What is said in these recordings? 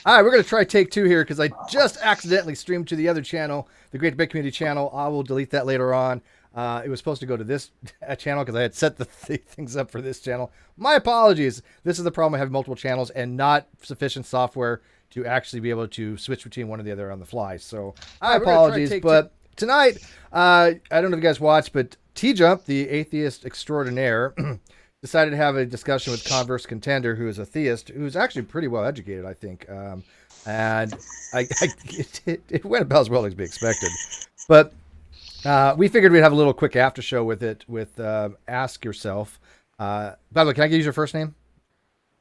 All right, we're going to try take two here because I just accidentally streamed to the other channel, the Great Debate Community channel. I will delete that later on. It was supposed to go to this channel because I had set the things up for this channel. My apologies. This is the problem. I have multiple channels and not sufficient software to actually be able to switch between one or the other on the fly. So I apologize. But tonight, I don't know if you guys watched, but Tjump, the atheist extraordinaire, decided to have a discussion with Converse Contender, who is a theist, who's actually pretty well educated, I think. And it went about as well as be expected. But we figured we'd have a little quick after show with it, with Ask Yourself. By the way, can I use your first name?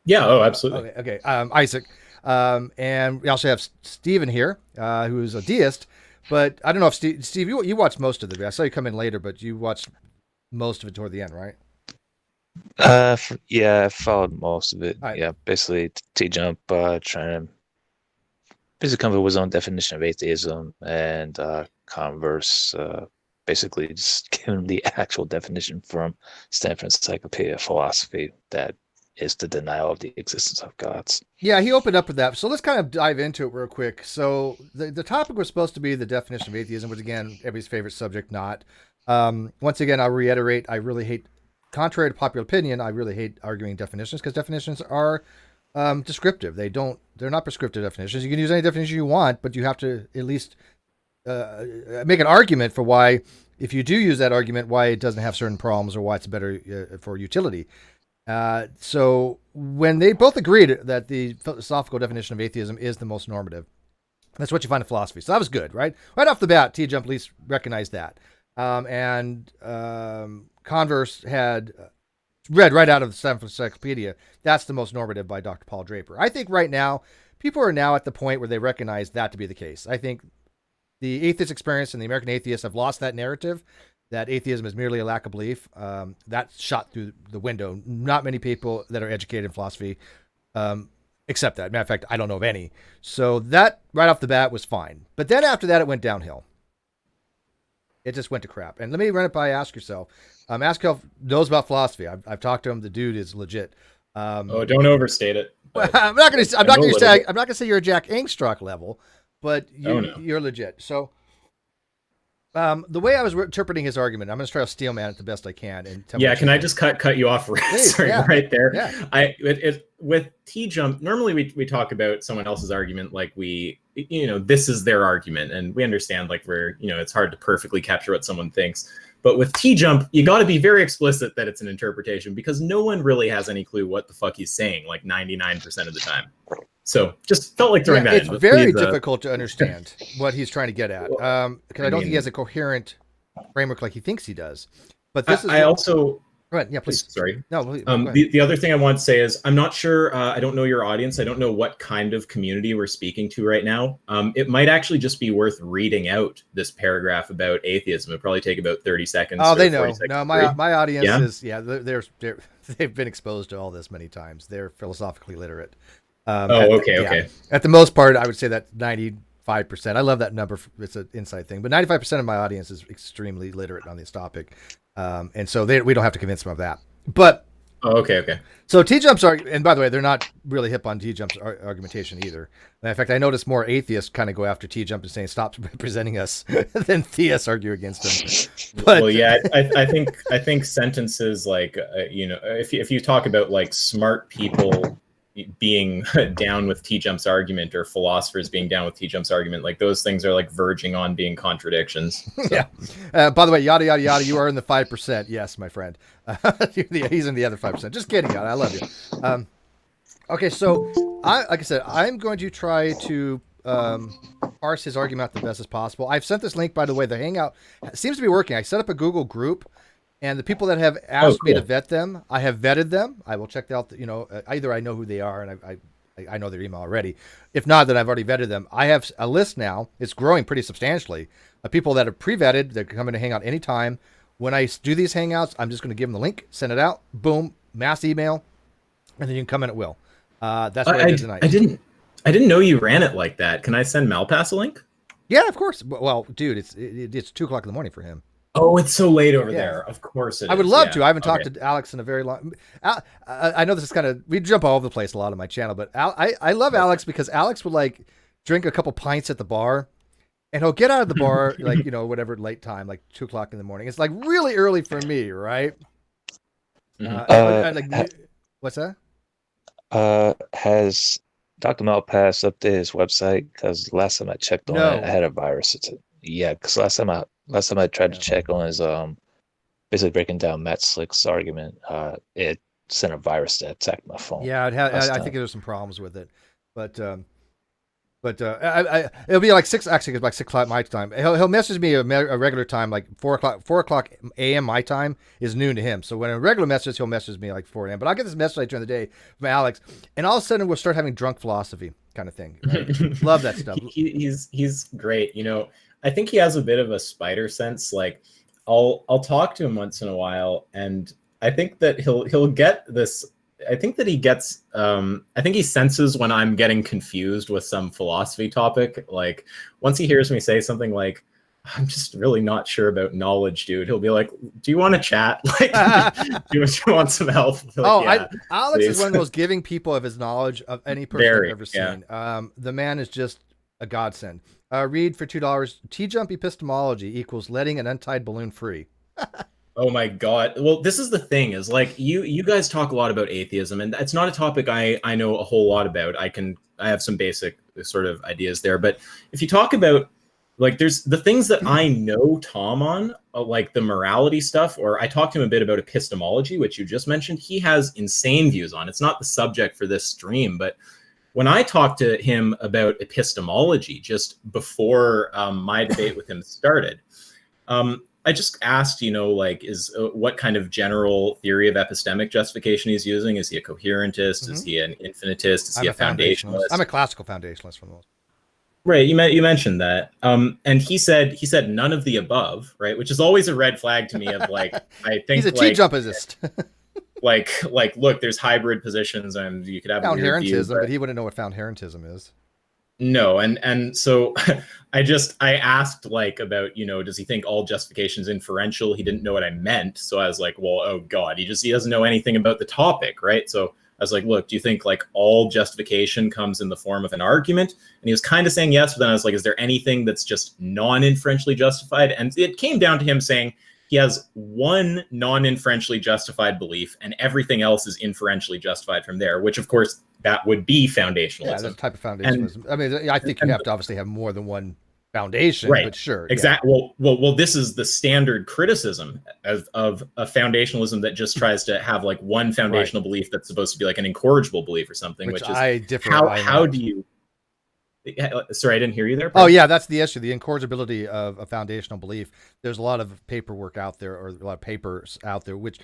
Yeah, oh, absolutely. Okay. Isaac. And we also have Steven here, who's a deist. But I don't know if Steve, you watched most of it. I saw you come in later, but you watched most of it toward the end, right? Yeah, I followed most of it. Right. Yeah, basically Tjump trying to basically come up with his own definition of atheism, and Converse basically just giving the actual definition from Stanford Encyclopedia of Philosophy that is the denial of the existence of gods. Yeah, he opened up with that. So let's kind of dive into it real quick. So the topic was supposed to be the definition of atheism, which again, everybody's favorite subject, not. Once again, I'll reiterate, I really hate, contrary to popular opinion, I really hate arguing definitions because definitions are descriptive. They're not prescriptive definitions. You can use any definition you want, but you have to at least make an argument for why, if you do use that argument, why it doesn't have certain problems or why it's better for utility. So when they both agreed that the philosophical definition of atheism is the most normative, that's what you find in philosophy. So that was good, right? Right off the bat, Tjump at least recognized that. Converse had read right out of the Stanford Encyclopedia, that's the most normative by Dr. Paul Draper. I think right now, people are now at the point where they recognize that to be the case. I think the atheist experience and the American atheists have lost that narrative that atheism is merely a lack of belief. That's shot through the window. Not many people that are educated in philosophy accept that. Matter of fact, I don't know of any. So that right off the bat was fine. But then after that, it went downhill. It just went to crap. And let me run it by Ask Yourself. Ask Yourself knows about philosophy. I've talked to him. The dude is legit. Don't overstate it. I'm not going to say you're a Jack Angstrom level, but you're legit. So the way I was interpreting his argument, I'm going to try to steelman it the best I can. And can I just cut you off right there? Yeah. With Tjump, normally we talk about someone else's argument like this is their argument, and we understand like it's hard to perfectly capture what someone thinks. But with Tjump, you got to be very explicit that it's an interpretation because no one really has any clue what the fuck he's saying, like 99% of the time. So just felt like throwing that in. It's very difficult to understand what he's trying to get at because I don't think he has a coherent framework like he thinks he does. But this is also. Go ahead. Yeah, please. Sorry. No. Please, the other thing I want to say is I'm not sure. I don't know your audience. I don't know what kind of community we're speaking to right now. It might actually just be worth reading out this paragraph about atheism. It'll probably take about 30 seconds. Oh, they know. No, my audience is they've been exposed to all this many times. They're philosophically literate. Okay. At the most part, I would say that 95%. I love that number. It's an inside thing, but 95% of my audience is extremely literate on this topic. And so we don't have to convince them of that. But okay. So Tjump's and by the way, they're not really hip on Tjump's argumentation either. In fact, I noticed more atheists kind of go after Tjump and saying stop representing us than theists argue against him. But I think sentences like if you talk about like smart people being down with Tjump's argument or philosophers being down with Tjump's argument, like those things are like verging on being contradictions. So. Yeah. By the way, yada yada yada. You are in the 5%. Yes, my friend. He's in the other 5%. Just kidding, yada. I love you. Okay, so like I said, I'm going to try to parse his argument out the best as possible. I've sent this link, by the way. The Hangout seems to be working. I set up a Google group. And the people that have asked me to vet them, I have vetted them. I will check out, either I know who they are and I know their email already. If not, then I've already vetted them. I have a list now. It's growing pretty substantially of people that are pre-vetted. They're coming to hang out anytime. When I do these hangouts, I'm just going to give them the link, send it out, boom, mass email, and then you can come in at will. That's what I did tonight. I didn't know you ran it like that. Can I send Malpass a link? Yeah, of course. Well, dude, it's 2:00 in the morning for him. Oh, it's so late over there. Of course it is. I would love Yeah. to. I haven't Okay. talked to Alex in a very long. I know this is kind of, we jump all over the place a lot on my channel, but I love Alex because Alex would like drink a couple pints at the bar, and he'll get out of the bar like, you know, whatever late time, like 2 o'clock in the morning. It's like really early for me, right? Mhm. What's that? Has Dr. Malpass updated his website? Because last time I checked on it, I No. had a virus. Yeah, because last time I tried to check on his basically breaking down Matt Slick's argument, it sent a virus that attacked my phone. Yeah, last I time. think there's some problems with it, but it'll be like six. Actually, it's like 6 o'clock my time. He'll message me a regular time, like 4 o'clock a.m. my time is noon to him. So when a regular message, he'll message me like 4 a.m. But I'll get this message during the day from Alex, and all of a sudden we'll start having drunk philosophy kind of thing. Right? Love that stuff. He's great. You know, I think he has a bit of a spider sense. Like, I'll talk to him once in a while, and I think that he'll get this. I think that he gets. I think he senses when I'm getting confused with some philosophy topic. Like, once he hears me say something like, "I'm just really not sure about knowledge, dude," he'll be like, "Do you want to chat? Like, do you want some help?" Like, Alex is please. one of the most giving people of his knowledge of any person Very, I've ever seen. The man is just a godsend. Read for $2. Tjump epistemology equals letting an untied balloon free. Oh my God. Well, this is the thing is like you guys talk a lot about atheism, and it's not a topic I know a whole lot about. I have some basic sort of ideas there, but if you talk about like there's the things that I know Tom on, like the morality stuff, or I talked to him a bit about epistemology, which you just mentioned. He has insane views on. It's not the subject for this stream, but when I talked to him about epistemology just before my debate with him started, I just asked, you know, like, what kind of general theory of epistemic justification he's using? Is he a coherentist? Is he an infinitist? Is he a foundationalist? I'm a classical foundationalist for the most. Right, you mentioned that, and he said none of the above, right? Which is always a red flag to me. Of like, I think he's a Tjumpist. like, look, there's hybrid positions, and you could have found a weird view, but he wouldn't know what found herentism is. No, and so I asked like about, you know, does he think all justification is inferential? He didn't know what I meant, so I was like, well, oh God, he doesn't know anything about the topic, right? So I was like, look, do you think like all justification comes in the form of an argument? And he was kind of saying yes, but then I was like, is there anything that's just non-inferentially justified? And it came down to him saying he has one non-inferentially justified belief, and everything else is inferentially justified from there, which of course that would be foundationalism. Yeah, that's a type of foundationalism. I mean, I think you have to obviously have more than one foundation, right? But sure, exactly. Yeah. Well, this is the standard criticism of a foundationalism that just tries to have like one foundational belief that's supposed to be like an incorrigible belief or something. Which is I differ. How do you? Sorry, I didn't hear you there. Oh yeah, that's the issue, the incorrigibility of a foundational belief. There's a lot of paperwork out there, or a lot of papers out there, which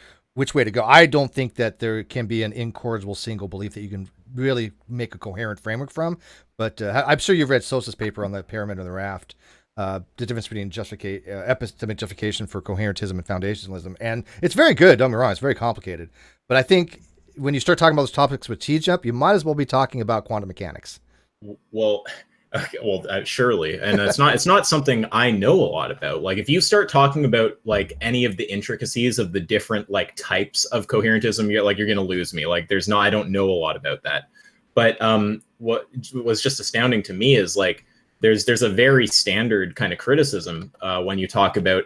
way to go. I don't think that there can be an incorrigible single belief that you can really make a coherent framework from. But I'm sure you've read Sosa's paper on the pyramid or the raft, the difference between epistemic justification for coherentism and foundationalism. And it's very good, don't get me wrong, it's very complicated. But I think when you start talking about those topics with Tjump, you might as well be talking about quantum mechanics. Well, surely, and it's not something I know a lot about. Like, if you start talking about like any of the intricacies of the different like types of coherentism, you're gonna lose me. Like, I don't know a lot about that. But what was just astounding to me is like there's a very standard kind of criticism when you talk about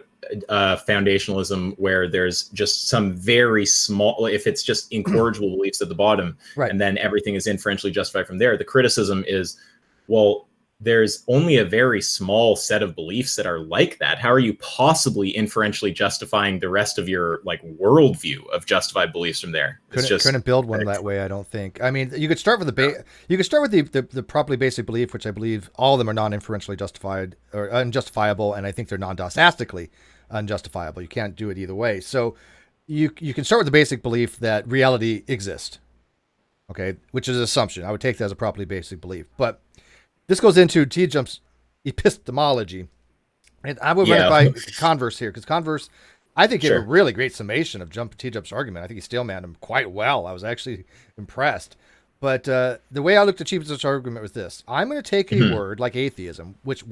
foundationalism, where there's just some very small, if it's just incorrigible beliefs at the bottom, right, and then everything is inferentially justified from there. The criticism is, well, there's only a very small set of beliefs that are like that. How are you possibly inferentially justifying the rest of your like worldview of justified beliefs from there? Couldn't build one that way, I don't think. I mean, you could start with the properly basic belief, which I believe all of them are non-inferentially justified or unjustifiable, and I think they're non-dosastically unjustifiable. You can't do it either way. So you can start with the basic belief that reality exists, okay, which is an assumption. I would take that as a properly basic belief, but this goes into Tjump's epistemology, and I would run it by Converse here, because Converse, I think, gave a really great summation of Tjump's argument. I think he steelmanned him quite well. I was actually impressed. But the way I looked at Tjump's argument was this: I'm going to take a word like atheism, which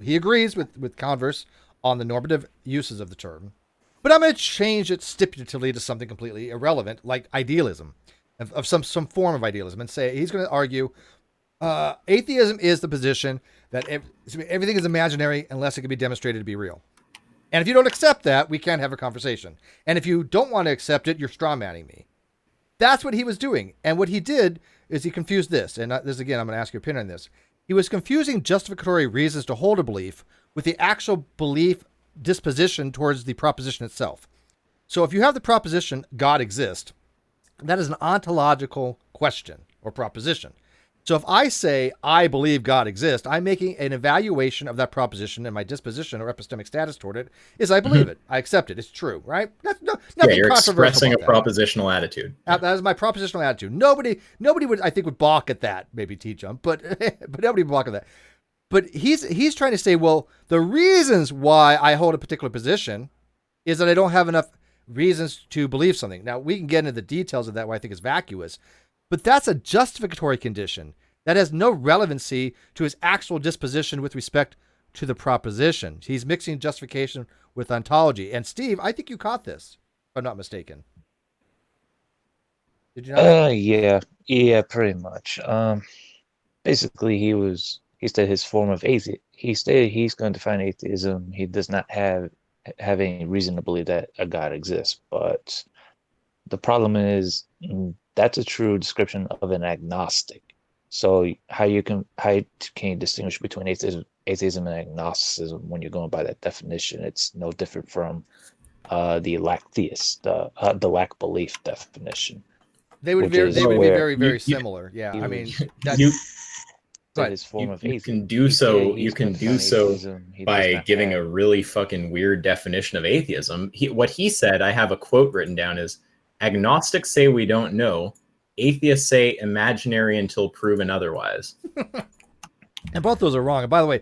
he agrees with Converse on the normative uses of the term, but I'm going to change it stipulatively to something completely irrelevant, like idealism, of some form of idealism, and say he's going to argue atheism is the position that everything is imaginary unless it can be demonstrated to be real. And if you don't accept that, we can't have a conversation. And if you don't want to accept it, you're strawmanning me. That's what he was doing. And what he did is he confused this. And this, again, I'm going to ask your opinion on this. He was confusing justificatory reasons to hold a belief with the actual belief disposition towards the proposition itself. So if you have the proposition, God exists, that is an ontological question or proposition. So if I say, I believe God exists, I'm making an evaluation of that proposition, and my disposition or epistemic status toward it is I believe it. I accept it. It's true, right? That's nothing you're controversial expressing a about that. propositional attitude. That is my propositional attitude. Nobody would, I think, would balk at that. Maybe Tjump, but nobody would balk at that. But he's trying to say, well, the reasons why I hold a particular position is that I don't have enough reasons to believe something. Now, we can get into the details of that, why I think it's vacuous, but that's a justificatory condition that has no relevancy to his actual disposition with respect to the proposition. He's mixing justification with ontology. And Steve, I think you caught this, if I'm not mistaken. Did you not? Yeah, pretty much. Basically, he said his form of atheism. He stated he's going to define atheism. He does not have any reason to believe that a God exists. But the problem is that's a true description of an agnostic. So how can you distinguish between atheism and agnosticism when you're going by that definition? It's no different from the lack theist, the lack belief definition. They would be very similar. Yeah, I mean, his form of atheism. You can do so by giving a really fucking weird definition of atheism. What he said, I have a quote written down, is agnostics say we don't know. Atheists say imaginary until proven otherwise. And both those are wrong. And by the way,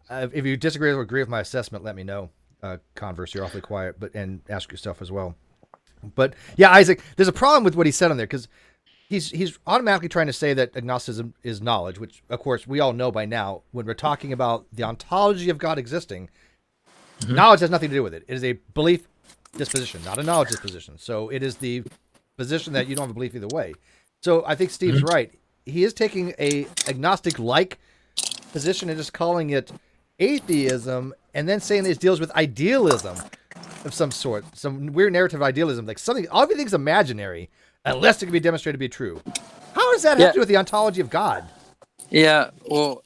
if you disagree or agree with my assessment, let me know. Converse, you're awfully quiet, and ask yourself as well. But yeah, Isaac, there's a problem with what he said on there, because he's automatically trying to say that agnosticism is knowledge, which of course we all know by now. When we're talking about the ontology of God existing, knowledge has nothing to do with it. It is a belief disposition, not a knowledge disposition. So it is the position that you don't have a belief either way. So I think Steve's right. He is taking a agnostic-like position and just calling it atheism, and then saying it deals with idealism of some sort, some weird narrative idealism, like everything's imaginary unless it can be demonstrated to be true. How does that have to do with the ontology of God? Yeah, well,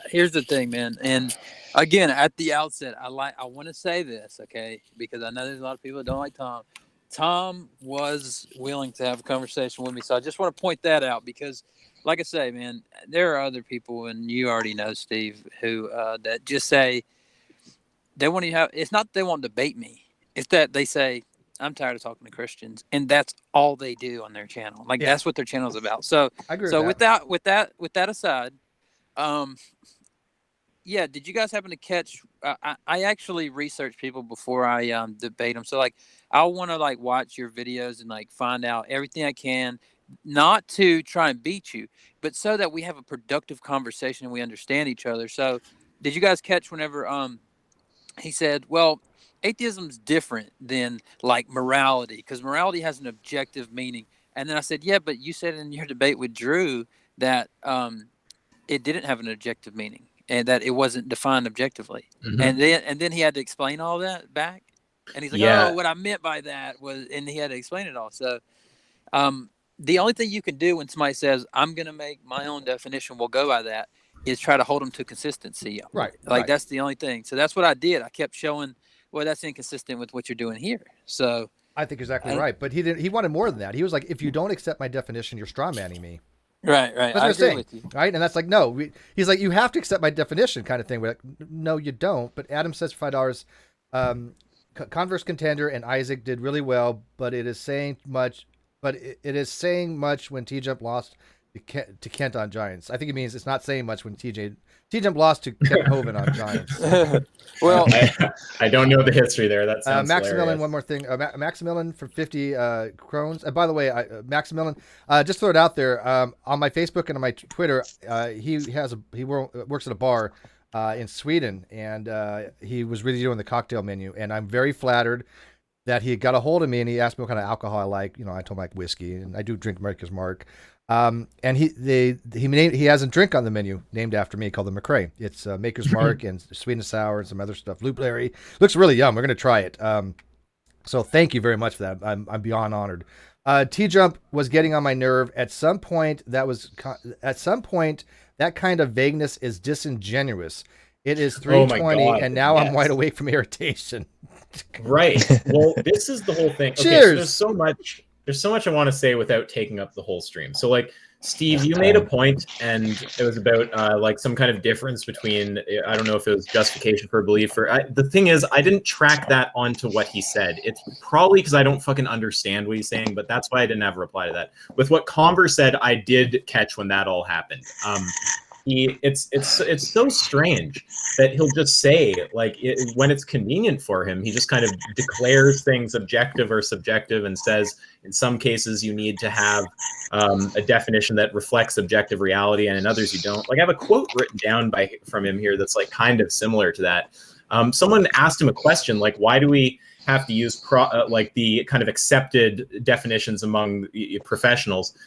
here's the thing, man. And again, at the outset, I want to say this, okay, because I know there's a lot of people that don't like Tom. Tom was willing to have a conversation with me, so I just want to point that out, because, like I say, man, there are other people, and you already know, Steve, who that just say they want to have. It's not that they want to debate me; it's that they say I'm tired of talking to Christians, and that's all they do on their channel. Like that's what their channel is about. So, I agree with that. With that aside, yeah, did you guys happen to catch? I actually research people before I debate them. So like, I want to like watch your videos and like find out everything I can, not to try and beat you, but so that we have a productive conversation and we understand each other. So, did you guys catch whenever he said, "Well, atheism's different than like morality, because morality has an objective meaning." And then I said, "Yeah, but you said in your debate with Drew that it didn't have an objective meaning." And that it wasn't defined objectively, and then he had to explain all that back, and he's like, "Oh, what I meant by that was," and he had to explain it all. So, the only thing you can do when somebody says, "I'm going to make my own definition," we'll go by that, is try to hold them to consistency. Right. That's the only thing. So that's what I did. I kept showing, well, that's inconsistent with what you're doing here. So I think exactly right, but he wanted more than that. He was like, "If you don't accept my definition, you're strawmanning me." Right. That's what I was saying, with you. Right? And that's like, no. He's like, you have to accept my definition, kind of thing. We're like, no, you don't. But Adam says for $5, Converse Contender and Isaac did really well, but it is saying much. But it is saying much when Tjump lost to Kent on Giants. I think it means it's not saying much when Tjump lost to Kevin Hovind on Giants. Well, I don't know the history there. That sounds Maximilian, hilarious. one more thing. Maximilian for 50 crones. And by the way, Maximilian, just throw it out there. On my Facebook and on my Twitter, he works at a bar. in Sweden, and he was really doing the cocktail menu, and I'm very flattered that he got a hold of me, and he asked me what kind of alcohol I like. I told him I like whiskey, and I do drink Maker's Mark. And he has a drink on the menu named after me called the McRae. It's Maker's Mark and sweet and sour and some other stuff. Blueberry. Looks really yum. We're gonna try it. So thank you very much for that. I'm beyond honored. Tjump was getting on my nerve at some point. That kind of vagueness is disingenuous. It is 3:20, and now I'm wide awake from irritation. Right. Well, this is the whole thing. Okay, Cheers. So there's so much I want to say without taking up the whole stream. So like, Steve, you made a point, and it was about like some kind of difference between, I don't know if it was justification for belief or the thing is, I didn't track that onto what he said. It's probably because I don't fucking understand what he's saying, but that's why I didn't have a reply to that. With what Converse said, I did catch when that all happened. It's so strange that he'll just say, like, when it's convenient for him, he just kind of declares things objective or subjective and says in some cases you need to have a definition that reflects objective reality, and in others you don't. Like, I have a quote written down from him here that's like kind of similar to that. Someone asked him a question like, why do we have to use like the kind of accepted definitions among professionals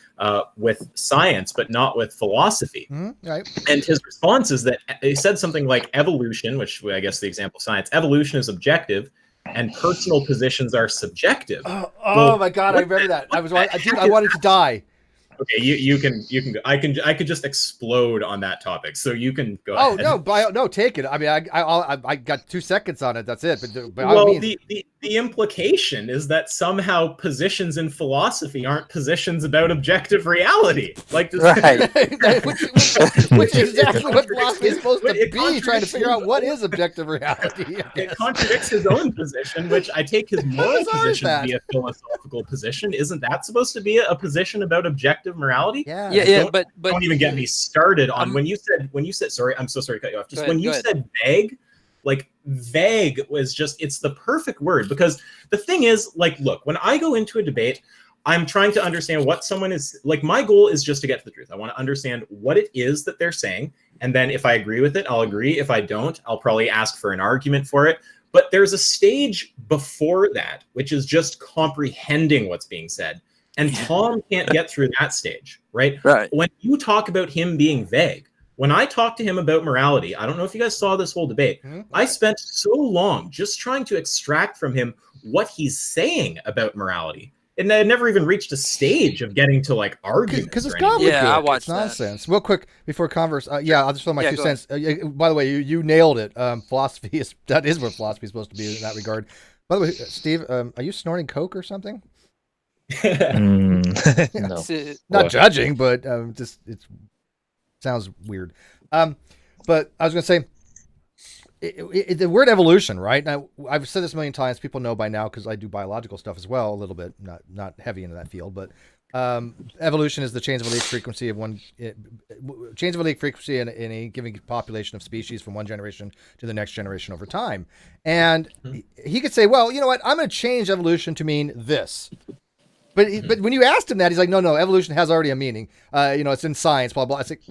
with science, but not with philosophy? Right. And his response is that he said something like evolution, which I guess the example of science, evolution is objective and personal positions are subjective. Oh my God, I remember that. I wanted to die. Okay, you can go. I could just explode on that topic, so you can go ahead. No, take it. I mean, I got 2 seconds on it. That's it. But well, the implication is that somehow positions in philosophy aren't positions about objective reality. Like, right. which is exactly what philosophy is supposed to be, trying to figure out what is objective reality. It contradicts his own position, which I take his moral position to be a philosophical position. Isn't that supposed to be a position about objective morality? Yeah. But don't even get me started on when you said sorry, I'm so sorry to cut you off. Just when you said vague, like vague was just, it's the perfect word, because the thing is, like, look, when I go into a debate, I'm trying to understand what someone is like. My goal is just to get to the truth. I want to understand what it is that they're saying, and then if I agree with it, I'll agree. If I don't, I'll probably ask for an argument for it. But there's a stage before that, which is just comprehending what's being said. And Tom can't get through that stage, right? Right. When you talk about him being vague, when I talked to him about morality, I don't know if you guys saw this whole debate. I spent so long just trying to extract from him what he's saying about morality. And I never even reached a stage of getting to like arguments. Because it's gobbledygook. Yeah, I watched it's nonsense. Real quick before Converse, I'll just throw my 2 cents. By the way, you nailed it. Philosophy is what philosophy is supposed to be in that regard. By the way, Steve, are you snorting coke or something? No. Not judging, but just it sounds weird. But I was going to say, the word evolution, right? Now, I've said this a million times. People know by now because I do biological stuff as well, a little bit, not heavy into that field. But evolution is the change of allele frequency of in a given population of species from one generation to the next generation over time. And he could say, well, you know what? I'm going to change evolution to mean this. But when you asked him that, he's like, no, evolution has already a meaning. It's in science, blah, blah. It's like,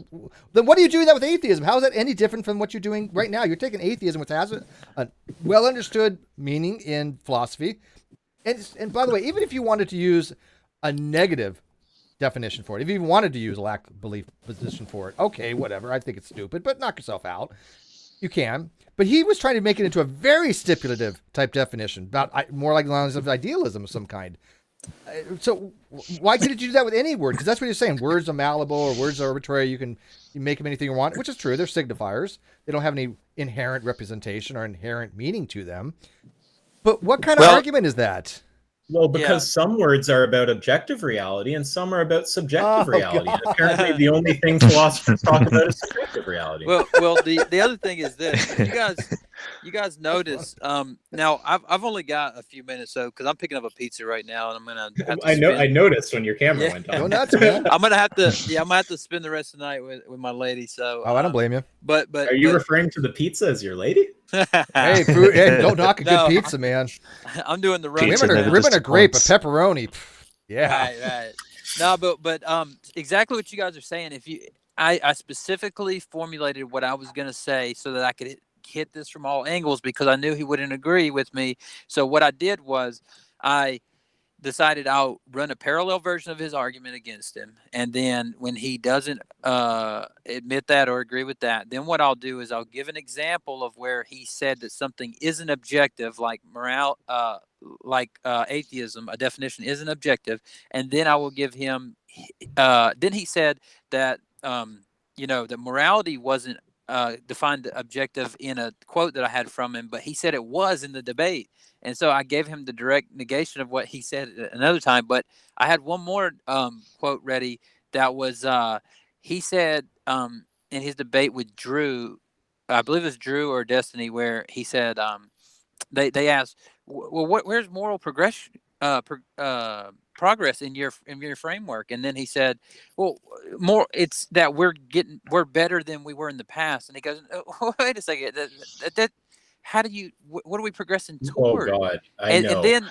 then what are you doing that with atheism? How is that any different from what you're doing right now? You're taking atheism, which has a well-understood meaning in philosophy. And by the way, even if you wanted to use a negative definition for it, if you even wanted to use a lack of belief position for it, okay, whatever. I think it's stupid, but knock yourself out. You can. But he was trying to make it into a very stipulative type definition, about more like lines of idealism of some kind. So why couldn't you do that with any word? Because that's what you're saying. Words are malleable or words are arbitrary. You make them anything you want, which is true. They're signifiers. They don't have any inherent representation or inherent meaning to them. But what kind of argument is that? Well, because some words are about objective reality and some are about subjective reality. And apparently the only thing philosophers talk about is subjective reality. Well, the other thing is this. You guys notice, now I've only got a few minutes, so because I'm picking up a pizza right now, and I'm gonna have to I noticed when your camera went on. Go nuts, man. I'm gonna have to spend the rest of the night with my lady. So I don't blame you. But are you referring to the pizza as your lady? Hey, food, don't knock a good pizza, man. I'm doing the ribbon of grape, a pepperoni. Yeah. Right. No, but exactly what you guys are saying. I specifically formulated what I was going to say so that I could hit this from all angles because I knew he wouldn't agree with me. So what I did was I decided I'll run a parallel version of his argument against him. And then when he doesn't admit that or agree with that, then what I'll do is I'll give an example of where he said that something isn't objective, like atheism, a definition isn't objective. And then I will give him, then he said that, that morality wasn't defined objective in a quote that I had from him, but he said it was in the debate. And so I gave him the direct negation of what he said another time. But I had one more quote ready that was he said in his debate with Drew, I believe it was Drew or Destiny, where he said they asked, well, where's moral progression? Progress in your framework. And then he said, well, more it's that we're better than we were in the past. And he goes, oh, wait a second, that how do you what are we progressing toward? Oh God, and then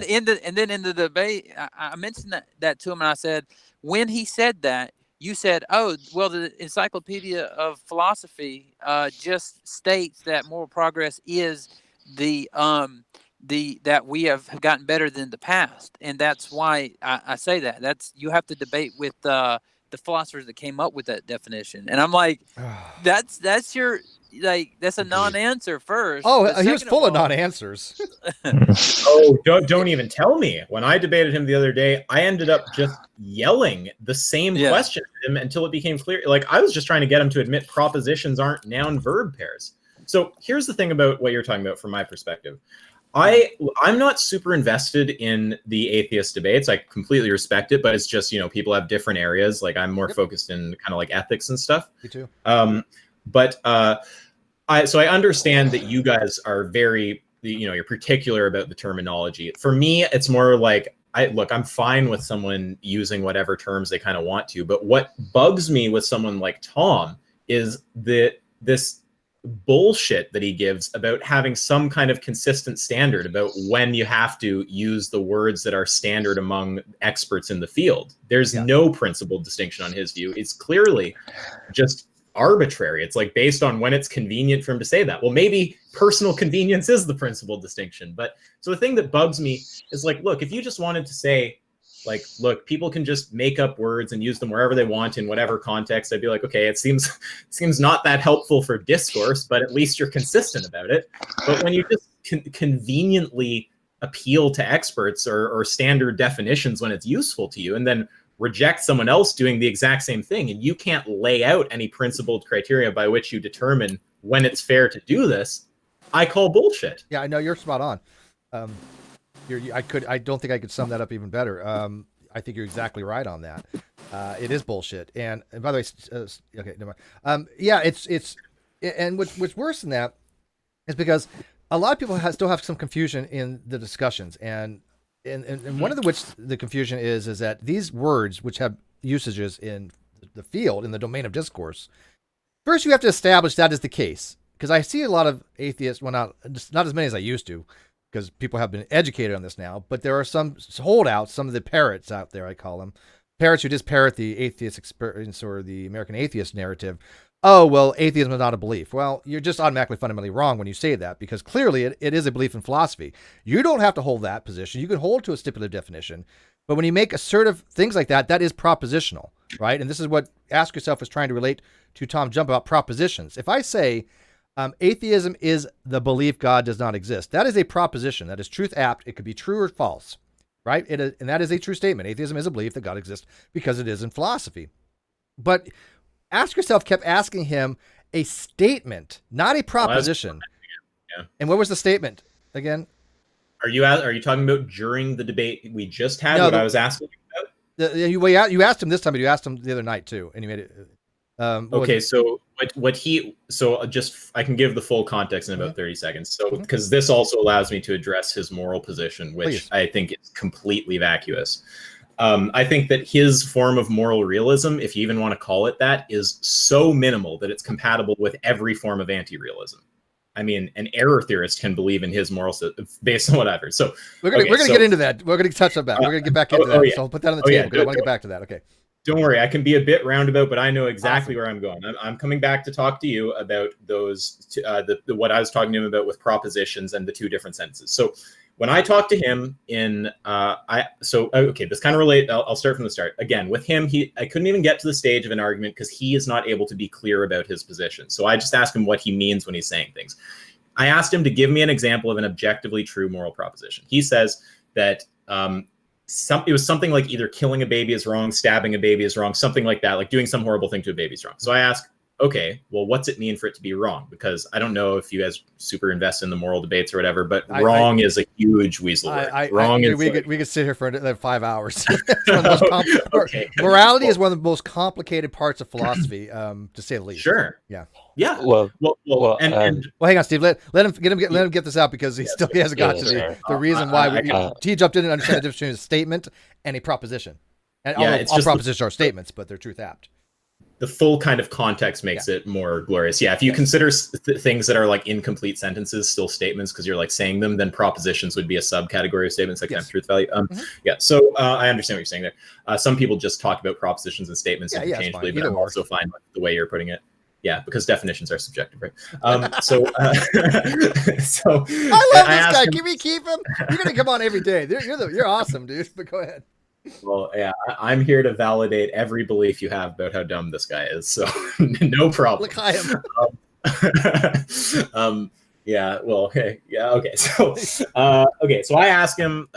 in the debate I mentioned that to him, and I said, when he said that, you said, oh, well, the Encyclopedia of Philosophy just states that moral progress is that we have gotten better than the past, and that's why I say that. That's, you have to debate with the philosophers that came up with that definition. And I'm like, that's your that's a non-answer first. Oh, he was full of non-answers. Oh, don't even tell me. When I debated him the other day, I ended up just yelling the same question to him until it became clear. Like, I was just trying to get him to admit propositions aren't noun-verb pairs. So here's the thing about what you're talking about from my perspective. I'm not super invested in the atheist debates. I completely respect it, but it's just, people have different areas. Like, I'm more focused in kind of like ethics and stuff. Me too. So I understand that you guys are very, you're particular about the terminology. For me, it's more like, I'm fine with someone using whatever terms they kind of want to, but what bugs me with someone like Tom is this bullshit that he gives about having some kind of consistent standard about when you have to use the words that are standard among experts in the field. There's no principled distinction on his view. It's clearly just arbitrary. It's like based on when it's convenient for him to say that. Well, maybe personal convenience is the principal distinction. But so the thing that bugs me is like, look, if you just wanted to say, like, look, people can just make up words and use them wherever they want in whatever context, I'd be like, okay, it seems not that helpful for discourse, but at least you're consistent about it. But when you just conveniently appeal to experts or standard definitions when it's useful to you, and then reject someone else doing the exact same thing, and you can't lay out any principled criteria by which you determine when it's fair to do this, I call bullshit. Yeah, I know, you're spot on. I don't think I could sum that up even better. I think you're exactly right on that. It is bullshit. And by the way, okay, never mind. And what's worse than that is because a lot of people still have some confusion in the discussions, and one of the confusion is that these words, which have usages in the field, in the domain of discourse, first you have to establish that is the case. Because I see a lot of atheists, well, not as many as I used to, because people have been educated on this now, but there are some holdouts, some of the parrots out there, I call them. Parrots who just parrot the atheist experience or the American atheist narrative. Oh, well, atheism is not a belief. Well, you're just automatically fundamentally wrong when you say that, because clearly it is a belief in philosophy. You don't have to hold that position. You can hold to a stipulative definition, but when you make assertive things like that, that is propositional, right? And this is what Ask Yourself is trying to relate to Tom Tjump about propositions. If I say atheism is the belief God does not exist, that is a proposition. That is truth apt. It could be true or false, right? And that is a true statement. Atheism is a belief that God exists because it is in philosophy. But Ask Yourself kept asking him a statement, not a proposition. Yeah. And what was the statement again? Are you talking about during the debate we just had? No, I was asking you about? You asked him this time, but you asked him the other night too, and you made it. Okay, so I can give the full context in about 30 seconds. So, because this also allows me to address his moral position, which I think is completely vacuous. I think that his form of moral realism, if you even want to call it that, is so minimal that it's compatible with every form of anti-realism. I mean, an error theorist can believe in his moral system based on whatever. So we're gonna get into that. We're gonna touch on that. We're gonna get back into that. So I'll put that on the table because I want to get back to that. Okay. Don't worry, I can be a bit roundabout, but I know exactly where I'm going. I'm coming back to talk to you about those, what I was talking to him about with propositions and the two different sentences. So when I talked to him in, okay, this kind of relate. I'll start from the start. Again, with him, I couldn't even get to the stage of an argument because he is not able to be clear about his position. So I just asked him what he means when he's saying things. I asked him to give me an example of an objectively true moral proposition. He says that it was something like either killing a baby is wrong, stabbing a baby is wrong, something like that, like doing some horrible thing to a baby is wrong. So I asked, okay, well, what's it mean for it to be wrong? Because I don't know if you guys super invest in the moral debates or whatever, but wrong is a huge weasel word. Wrong is we could sit here for 5 hours. Morality is one of the most complicated parts of philosophy, to say the least. Sure. Yeah. Yeah. Well, and hang on, Steve. Let him get this out because he hasn't got to the reason why Tjump didn't understand the difference between a statement and a proposition. And all propositions are statements, but they're truth apt. The full kind of context makes it more glorious. Yeah, if you consider things that are like incomplete sentences still statements because you're like saying them, then propositions would be a subcategory of statements that can have truth value. Yeah, so I understand what you're saying there. Some people just talk about propositions and statements interchangeably, but I'm also fine with the way you're putting it. Yeah, because definitions are subjective, right? So I love this guy. Can we keep him? You're gonna come on every day. You're awesome, dude. But go ahead. Well, yeah, I'm here to validate every belief you have about how dumb this guy is. So no problem. Look, I am. Yeah. Well. Okay. Yeah. Okay. So. So I ask him,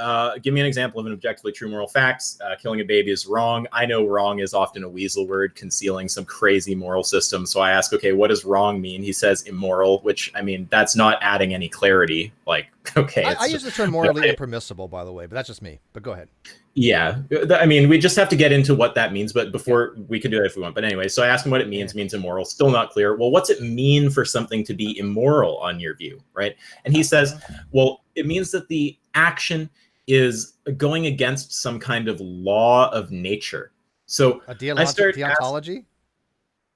give me an example of an objectively true moral fact. Killing a baby is wrong. I know wrong is often a weasel word concealing some crazy moral system. So I ask, okay, what does wrong mean? He says immoral, which I mean that's not adding any clarity. Like, okay. I use the term morally impermissible, by the way, but that's just me. But go ahead. Yeah, I mean, we just have to get into what that means, but before we can do that if we want. But anyway, so I asked him what it means. Means immoral. Still not clear. Well, what's it mean for something to be immoral on your view, right? And he says, well, it means that the action is going against some kind of law of nature. So deontology.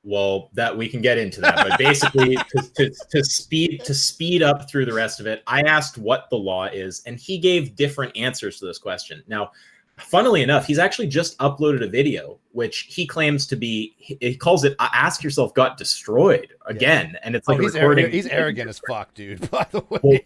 Well, that we can get into that, but basically to speed up through the rest of it, I asked what the law is, and he gave different answers to this question. Now, funnily enough, he's actually just uploaded a video, which he claims to be, he calls it "Ask Yourself Got Destroyed" again, and it's like recording. He's arrogant as fuck, dude. By the way, well,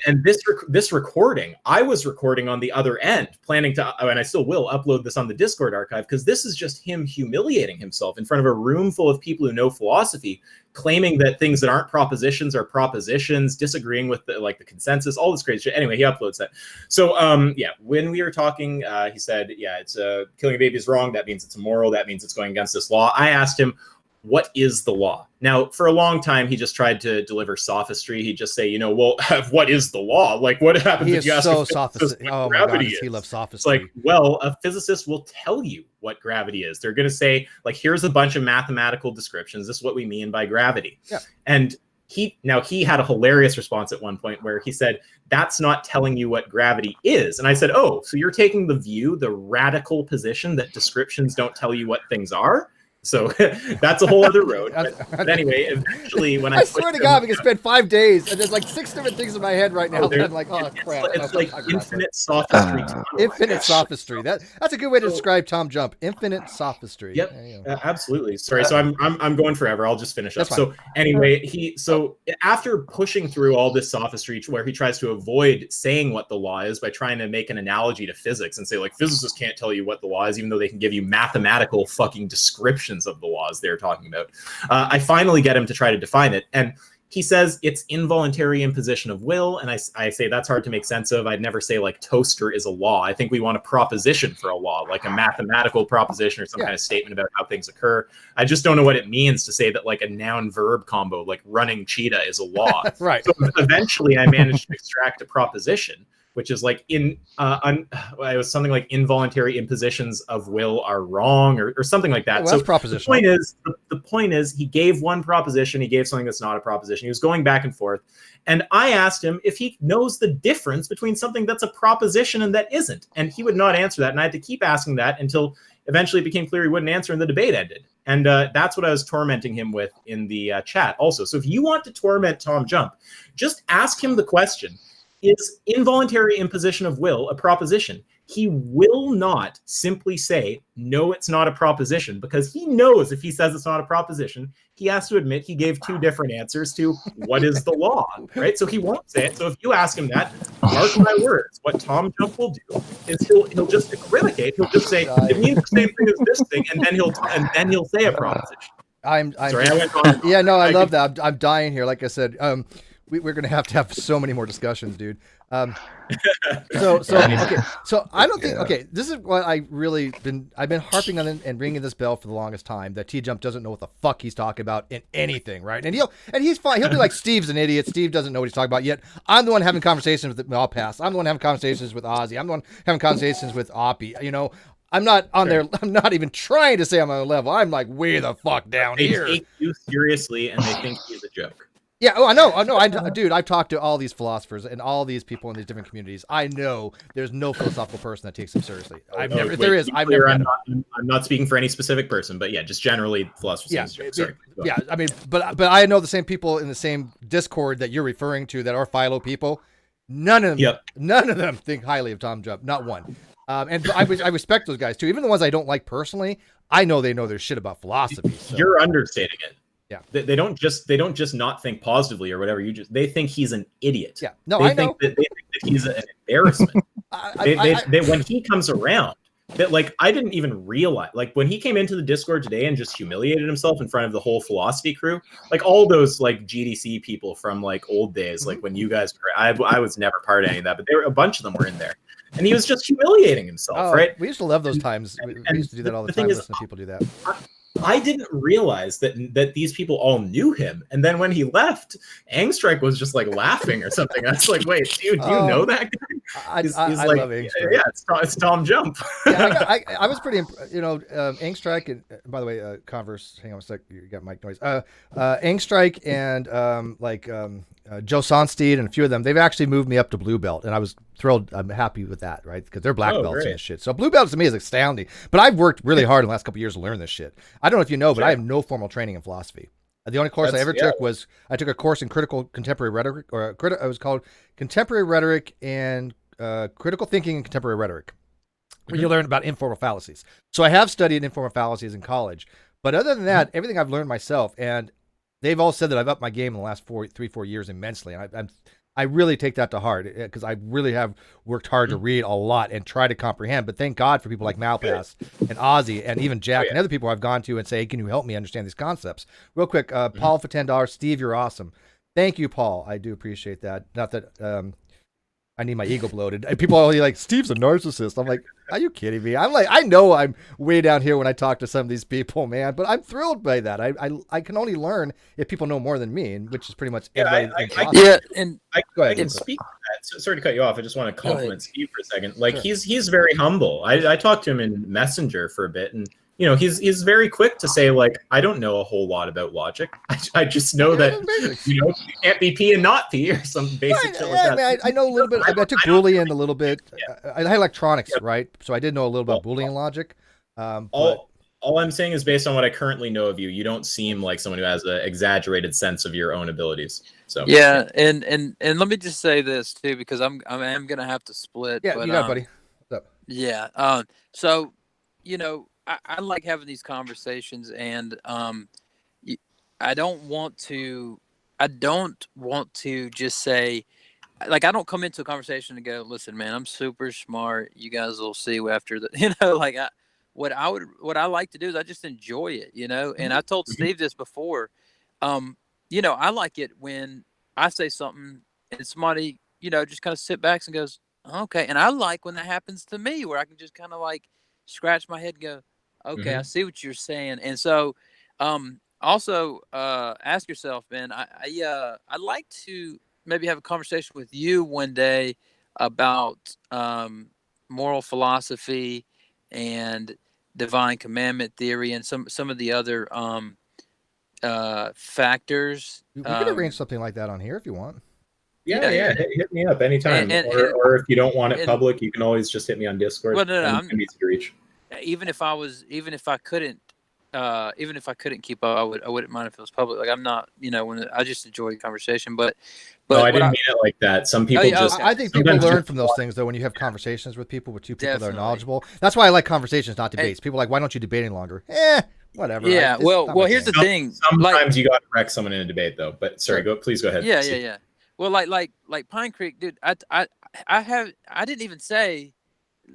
and this recording, I was recording on the other end, planning to, and I still will upload this on the Discord archive because this is just him humiliating himself in front of a room full of people who know philosophy, claiming that things that aren't propositions are propositions, disagreeing with the consensus, all this crazy shit. Anyway, he uploads that. So when we were talking, he said, it's killing a baby is wrong. That means it's immoral. That means it's going against this law. I asked him, what is the law? Now, for a long time, he just tried to deliver sophistry. He'd just say, well, what is the law? Like, what happens if you ask a physicist what gravity is? He loves sophistry. It's like, well, a physicist will tell you what gravity is. They're going to say, like, here's a bunch of mathematical descriptions. This is what we mean by gravity. Yeah. And he had a hilarious response at one point where he said, that's not telling you what gravity is. And I said, oh, so you're taking the radical position that descriptions don't tell you what things are? So that's a whole other road. But anyway, eventually, when I swear to God, we can spend 5 days, and there's like 6 different things in my head right now. I'm like, oh crap! It's like infinite sophistry. Infinite sophistry. That's a good way to describe Tom Jump. Infinite sophistry. Yep, absolutely. Sorry, so I'm going forever. I'll just finish up. So anyway, after pushing through all this sophistry, where he tries to avoid saying what the law is by trying to make an analogy to physics and say like physicists can't tell you what the law is, even though they can give you mathematical fucking descriptions of the laws they're talking about. I finally get him to try to define it, and he says it's involuntary imposition of will, and I say that's hard to make sense of. I'd never say like toaster is a law. I think we want a proposition for a law, like a mathematical proposition or some kind of statement about how things occur. I just don't know what it means to say that like a noun-verb combo, like running cheetah, is a law. Right. So eventually I managed to extract a proposition, which is like it was something like involuntary impositions of will are wrong or something like that. Well, so proposition. The point is he gave one proposition, he gave something that's not a proposition. He was going back and forth. And I asked him if he knows the difference between something that's a proposition and that isn't. And he would not answer that. And I had to keep asking that until eventually it became clear he wouldn't answer and the debate ended. And that's what I was tormenting him with in the chat also. So if you want to torment Tom Jump, just ask him the question. Is involuntary imposition of will a proposition? he will not simply say, no, it's not a proposition, because he knows if he says it's not a proposition, he has to admit he gave two different answers to what is the law, right? So he won't say it. So if you ask him that, mark my words, what Tom Jump will do is he'll just equivocate. He'll just say, it means the same thing as this thing, and then he'll say a proposition. I'm sorry, I went on. Yeah, no, I love that. I'm dying here. Like I said, we're gonna have to have so many more discussions, dude. So okay. So I don't think this is what I've been harping on and ringing this bell for the longest time, that Tjump doesn't know what the fuck he's talking about in anything, right? And he's fine. He'll be like, Steve's an idiot. Steve doesn't know what he's talking about yet. I'm the one having conversations with I'll pass. I'm the one having conversations with Ozzy. I'm the one having conversations with Oppie. You know, I'm not on there. I'm not even trying to say I'm on a level. I'm like way the fuck down here. They take you seriously and they think he's a joke. Yeah, I know. Dude, I've talked to all these philosophers and all these people in these different communities. I know there's no philosophical person that takes them seriously. I've never met him. I'm not speaking for any specific person, but yeah, just generally philosophers. Yeah, sorry. Yeah, I mean, but I know the same people in the same Discord that you're referring to that are philo people. None of them think highly of Tom Jump. Not one. And I respect those guys too. Even the ones I don't like personally, I know they know their shit about philosophy. So. You're understating it. Yeah, they don't just not think positively or whatever. They think he's an idiot. Yeah, no, I know. They think that he's an embarrassment. They when he comes around, that like I didn't even realize, like when he came into the Discord today and just humiliated himself in front of the whole philosophy crew, like all those like GDC people from like old days, like when you guys were, I was never part of any of that, but a bunch of them were in there. And he was just humiliating himself, right? We used to love those times. We used to do that all the time. Listen to people do that. I didn't realize that these people all knew him. And then when he left, Angstrike was just like laughing or something. I was like, wait, dude, do you know that guy? He's I like, love Angstrike. Yeah, it's Tom Jump. Yeah, I was pretty, Angstrike, and by the way, Converse, hang on a sec, you got mic noise. Angstrike and Joe Sonsteed and a few of them, they've actually moved me up to blue belt, and I was thrilled. I'm happy with that, right? Because they're black belts and shit. So blue belt to me is astounding. But I've worked really hard in the last couple of years to learn this shit. I don't know if you know, but I have no formal training in philosophy. The only course I ever took was I took a course in critical contemporary rhetoric, it was called Contemporary Rhetoric and Critical Thinking in Contemporary Rhetoric, where you learn about informal fallacies. So I have studied informal fallacies in college, but other than that, everything I've learned myself, and they've all said that I've upped my game in the last 3-4 years immensely, and I really take that to heart because I really have worked hard to read a lot and try to comprehend. But thank God for people like Malpass and Ozzy and even Jack and other people I've gone to and say, hey, can you help me understand these concepts? Real quick, Paul for $10. Steve, you're awesome. Thank you, Paul. I do appreciate that. Not that I need my ego bloated. And people are like, Steve's a narcissist. I'm like, are you kidding me? I'm like, I know I'm way down here when I talk to some of these people, man, but I'm thrilled by that. I can only learn if people know more than me, which is pretty much everybody. I can speak to that. So, sorry to cut you off. I just want to compliment Steve for a second. Like he's very humble. I talked to him in Messenger for a bit, and you know, he's very quick to say, like, I don't know a whole lot about logic. I just know that, you know, you can't be P and not P or some basic shit like that. I mean, I know a little bit. I took Boolean a little bit. I had electronics, right? So I did know a little about Boolean logic. All I'm saying is based on what I currently know of you, you don't seem like someone who has an exaggerated sense of your own abilities. So yeah, and let me just say this too, because I am gonna have to split. Yeah, but, you got it, buddy. What's up? Yeah. So, you know, I like having these conversations, and I don't want to just say, like, I don't come into a conversation and go, listen, man, I'm super smart. You guys will see after the, you know, like what I like to do is I just enjoy it, you know. And I told Steve this before, you know, I like it when I say something and somebody, you know, just kind of sit back and goes, okay. And I like when that happens to me, where I can just kind of like scratch my head and go, okay, I see what you're saying. And so, also, ask yourself, man, I'd like to maybe have a conversation with you one day about moral philosophy and divine commandment theory and some of the other factors. We could arrange something like that on here if you want. Yeah. Hit me up anytime. Or if you don't want it public, you can always just hit me on Discord. Well, no, I'm easy to reach. Even if I couldn't even if I couldn't keep up, I wouldn't mind if it was public. Like I'm not, I just enjoy the conversation, but no, I didn't mean it like that. Some people just. I think people learn from those things, though, when you have conversations with people, with two people that are knowledgeable. That's why I like conversations, not debates. People are like, why don't you debate any longer? Whatever. Yeah. Well, here's the thing. Sometimes you got to wreck someone in a debate, though. But sorry, please go ahead. Yeah. Well, like Pine Creek, dude. I didn't even say.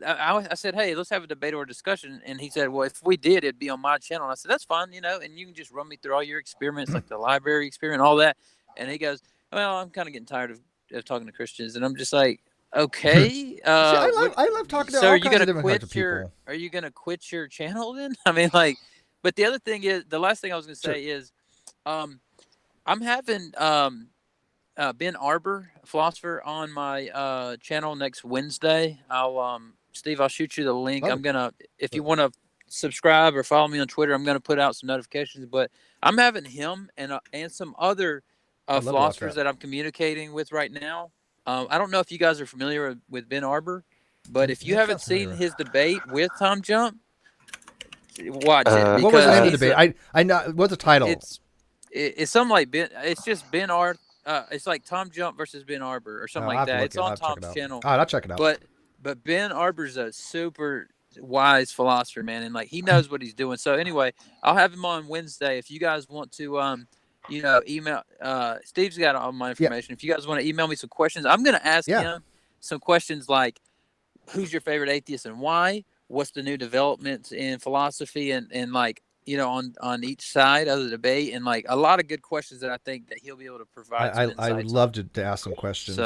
I said, hey, let's have a debate or a discussion, and he said, well, if we did, it'd be on my channel. And I said, that's fine, and you can just run me through all your experiments, like the library experiment, all that. And he goes, well, I'm kind of getting tired of talking to Christians, and I'm just like, okay. See, I love talking to all kinds of different types of people. Are you gonna quit your channel then? I mean, like, but the other thing is, the last thing I was gonna say is, I'm having Ben Arbor, a philosopher, on my channel next Wednesday. Steve, I'll shoot you the link. I'm gonna, if you want to subscribe or follow me on Twitter, I'm gonna put out some notifications. But I'm having him and some other philosophers that I'm communicating with right now. I don't know if you guys are familiar with Ben Arbor, but if you haven't seen his debate with Tjump, watch it. What was the name of the debate? I know. What's the title? It's something like it's just Ben Arbor. It's like Tjump versus Ben Arbor or something like that. It's on Tom's channel. All right, I'll check it out. But Ben Arbor's a super wise philosopher, man, and like he knows what he's doing. So anyway, I'll have him on Wednesday. If you guys want to, email. Steve's got all my information. If you guys want to email me some questions, I'm going to ask him some questions like, who's your favorite atheist and why? What's the new developments in philosophy and like, on each side of the debate, and like a lot of good questions that I think that he'll be able to provide. I would love to ask some questions.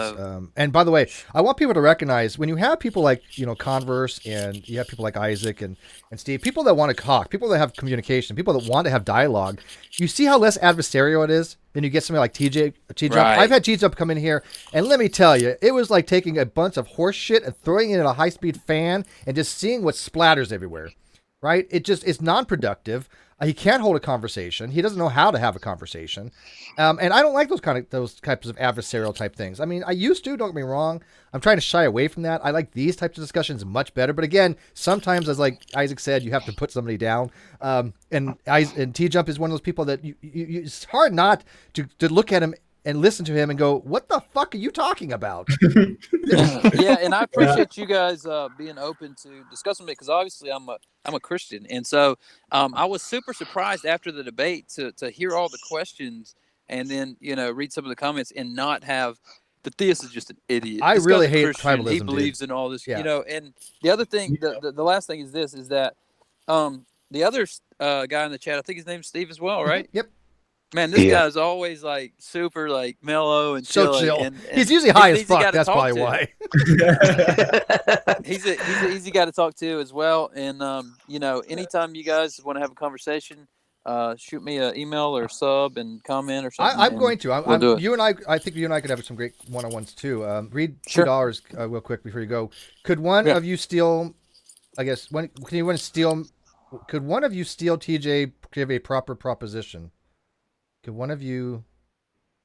And by the way, I want people to recognize when you have people like, Converse, and you have people like Isaac and Steve, people that want to talk, people that have communication, people that want to have dialogue, you see how less adversarial it is. Then you get somebody like Tjump. Right. I've had Tjump come in here, and let me tell you, it was like taking a bunch of horse shit and throwing it in a high-speed fan and just seeing what splatters everywhere. Right? It's non-productive. He can't hold a conversation. He doesn't know how to have a conversation. And I don't like those types of adversarial type things. I mean, I used to, don't get me wrong. I'm trying to shy away from that. I like these types of discussions much better. But again, sometimes, as like Isaac said, you have to put somebody down. And Tjump is one of those people that it's hard not to look at him and listen to him and go, what the fuck are you talking about? Yeah, and I appreciate you guys being open to discussing it, because obviously I'm a Christian, and so I was super surprised after the debate to hear all the questions and then read some of the comments and not have the theist is just an idiot. I really hate tribalism. He believes in all this, And the other thing, the last thing is this: is that the other guy in the chat, I think his name's Steve as well, right? Yep. Man, this guy's always like super like mellow and so chill. And he's usually high as fuck. That's probably why. he's an easy guy to talk to as well. And anytime you guys want to have a conversation, shoot me an email or sub and comment or something. I'm going to. We'll do it. You and I think you and I could have some great one-on-ones too. Read $2 real quick before you go. Could one of you steal? I guess Could one of you steal TJ? Give a proper proposition. Could one of you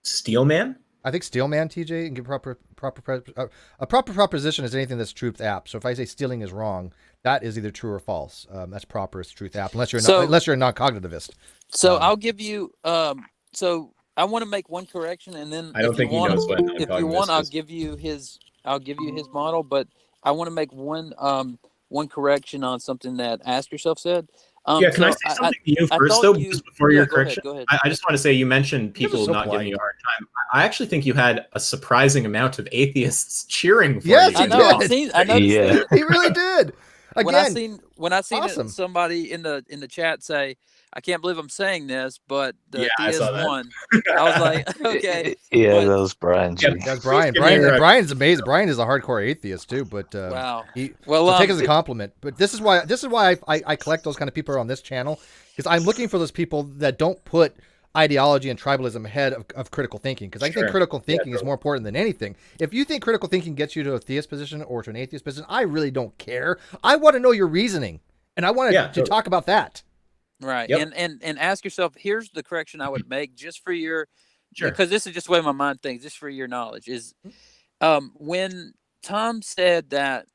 Steelman? I think Steelman, TJ, and give a proper proposition is anything that's truth app. So if I say stealing is wrong, that is either true or false. That's proper as truth app, unless you're a non-cognitivist. So I'll give you. So I want to make one correction, and then I don't think he knows what non-cognitivist is. If you want, I'll give you his model. But I want to make one correction on something that Ask Yourself said. Can I say something to you first, though, just before your correction? Go ahead. I just want to say, you mentioned people not giving you a hard time. I actually think you had a surprising amount of atheists cheering for you. Yes, he did. I noticed He really did. Again, when I seen awesome. Somebody in the chat say, "I can't believe I'm saying this, but the theist won." I was like, okay. Yeah, that was Brian. That's Brian. Brian's amazing. Brian is a hardcore atheist too, but wow. Take it as a compliment. But this is why I collect those kind of people on this channel, because I'm looking for those people that don't put ideology and tribalism ahead of critical thinking, because I think critical thinking is more important than anything. If you think critical thinking gets you to a theist position or to an atheist position, I really don't care. I want to know your reasoning, and I want to talk about that. Right. Yep. And ask yourself, here's the correction I would make just for your, because this is just the way my mind thinks, just for your knowledge, is when Tom said that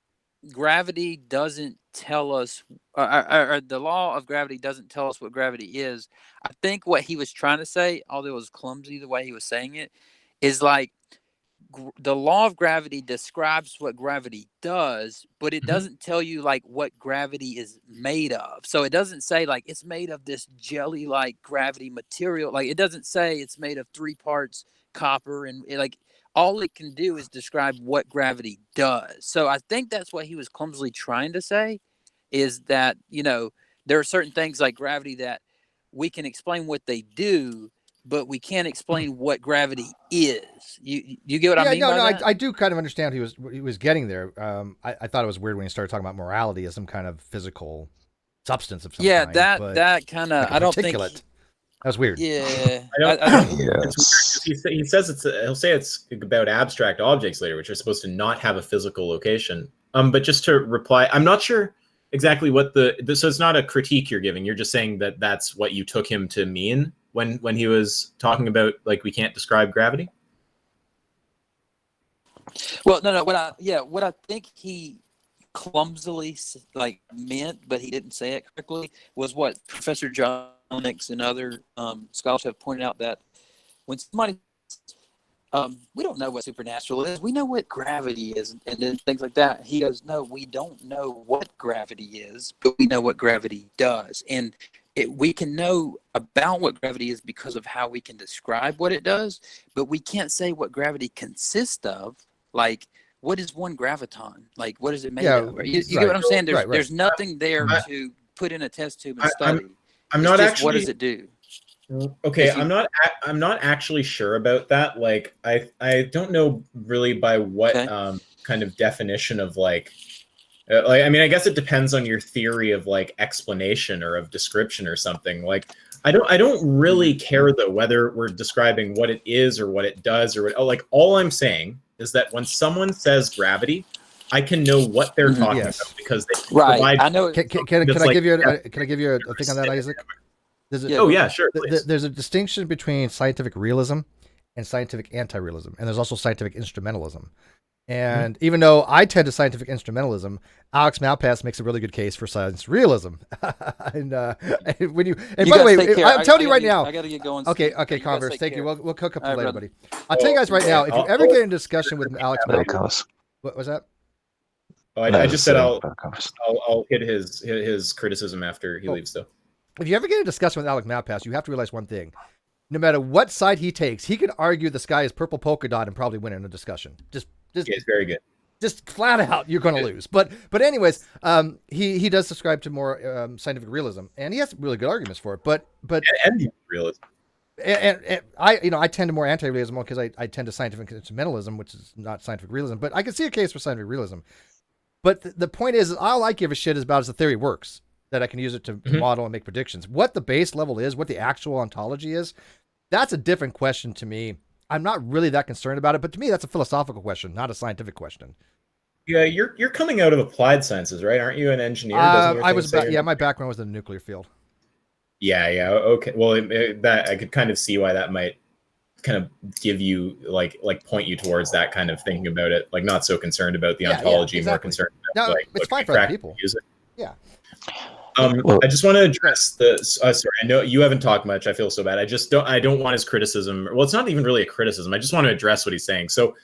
gravity doesn't tell us, or the law of gravity doesn't tell us what gravity is. I think what he was trying to say, although it was clumsy the way he was saying it, is like the law of gravity describes what gravity does, but it doesn't tell you like what gravity is made of. So it doesn't say like it's made of this jelly-like gravity material. Like it doesn't say it's made of 3 parts copper and like all it can do is describe what gravity does. So I think that's what he was clumsily trying to say, is that, there are certain things like gravity that we can explain what they do, but we can't explain what gravity is. You get what I mean? No, by no, that? I do kind of understand he was getting there. I thought it was weird when he started talking about morality as some kind of physical substance of some kind. that kind of, like I don't think. that was weird. Yeah, I don't, it's weird 'cause he says he'll say it's about abstract objects later, which are supposed to not have a physical location. But just to reply, I'm not sure exactly what so it's not a critique you're giving. You're just saying that that's what you took him to mean when he was talking about like we can't describe gravity. Well, no. What I think he clumsily like meant, but he didn't say it correctly, was what Professor John and other scholars have pointed out, that when somebody we don't know what supernatural is, we know what gravity is and then things like that. He goes, no, we don't know what gravity is, but we know what gravity does. And we can know about what gravity is because of how we can describe what it does, but we can't say what gravity consists of. Like, what is one graviton? Like, what is it made of? You get what I'm saying? There's nothing there to put in a test tube and study. I'm not actually. What does it do? Okay, I'm not actually sure about that. Like, I don't know really by what kind of definition of like I mean, I guess it depends on your theory of like explanation or of description or something. Like, I don't really care though whether we're describing what it is or what it does or what. Like, all I'm saying is that when someone says gravity, I can know what they're talking about because they provide. I know. Can I give you a thing on that, Isaac? Yeah, sure. There's a distinction between scientific realism and scientific anti-realism, and there's also scientific instrumentalism. And even though I tend to scientific instrumentalism, Alex Malpass makes a really good case for science realism. and by the way, I'm telling you right now. I gotta get going. Okay, Converse. Thank you. We'll cook up later, buddy. I'll tell you guys right now. If you ever get in a discussion with Alex Malpass, what was that? Oh, I just said I'll hit his criticism after he leaves, though. If you ever get in a discussion with Alex Malpass, you have to realize one thing. No matter what side he takes, he can argue the sky is purple polka dot and probably win in a discussion. Just it's very good. Just flat out, you're going to lose. But anyways, he does subscribe to more scientific realism, and he has really good arguments for it. But and realism. And I tend to more anti-realism because I tend to scientific instrumentalism, which is not scientific realism. But I can see a case for scientific realism. But the point is, all I give a shit is about is the theory works, that I can use it to model and make predictions. What the base level is, what the actual ontology is, that's a different question to me. I'm not really that concerned about it, but to me, that's a philosophical question, not a scientific question. Yeah, you're coming out of applied sciences, right? Aren't you an engineer? My background was in the nuclear field. Yeah. Okay. Well, that I could kind of see why that might kind of give you like point you towards that kind of thinking about it, like not so concerned about the ontology, exactly. more concerned about it's fine for other people. Use it. Yeah. I just want to address the. Sorry, I know you haven't talked much. I feel so bad. I don't want his criticism. Well, it's not even really a criticism. I just want to address what he's saying. So,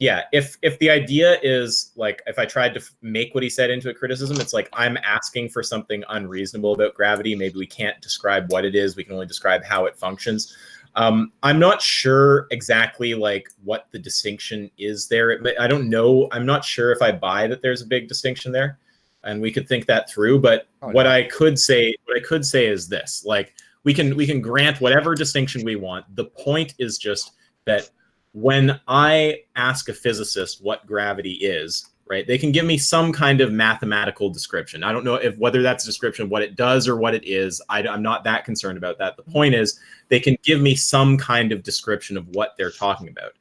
yeah, if the idea is like if I tried to make what he said into a criticism, it's like I'm asking for something unreasonable about gravity. Maybe we can't describe what it is. We can only describe how it functions. I'm not sure exactly like what the distinction is there. I don't know. I'm not sure if I buy that there's a big distinction there. And we could think that through, but what I could say is this: like we can grant whatever distinction we want. The point is just that when I ask a physicist what gravity is, right, they can give me some kind of mathematical description. I don't know whether that's a description of what it does or what it is. I'm not that concerned about that. The point is they can give me some kind of description of what they're talking about.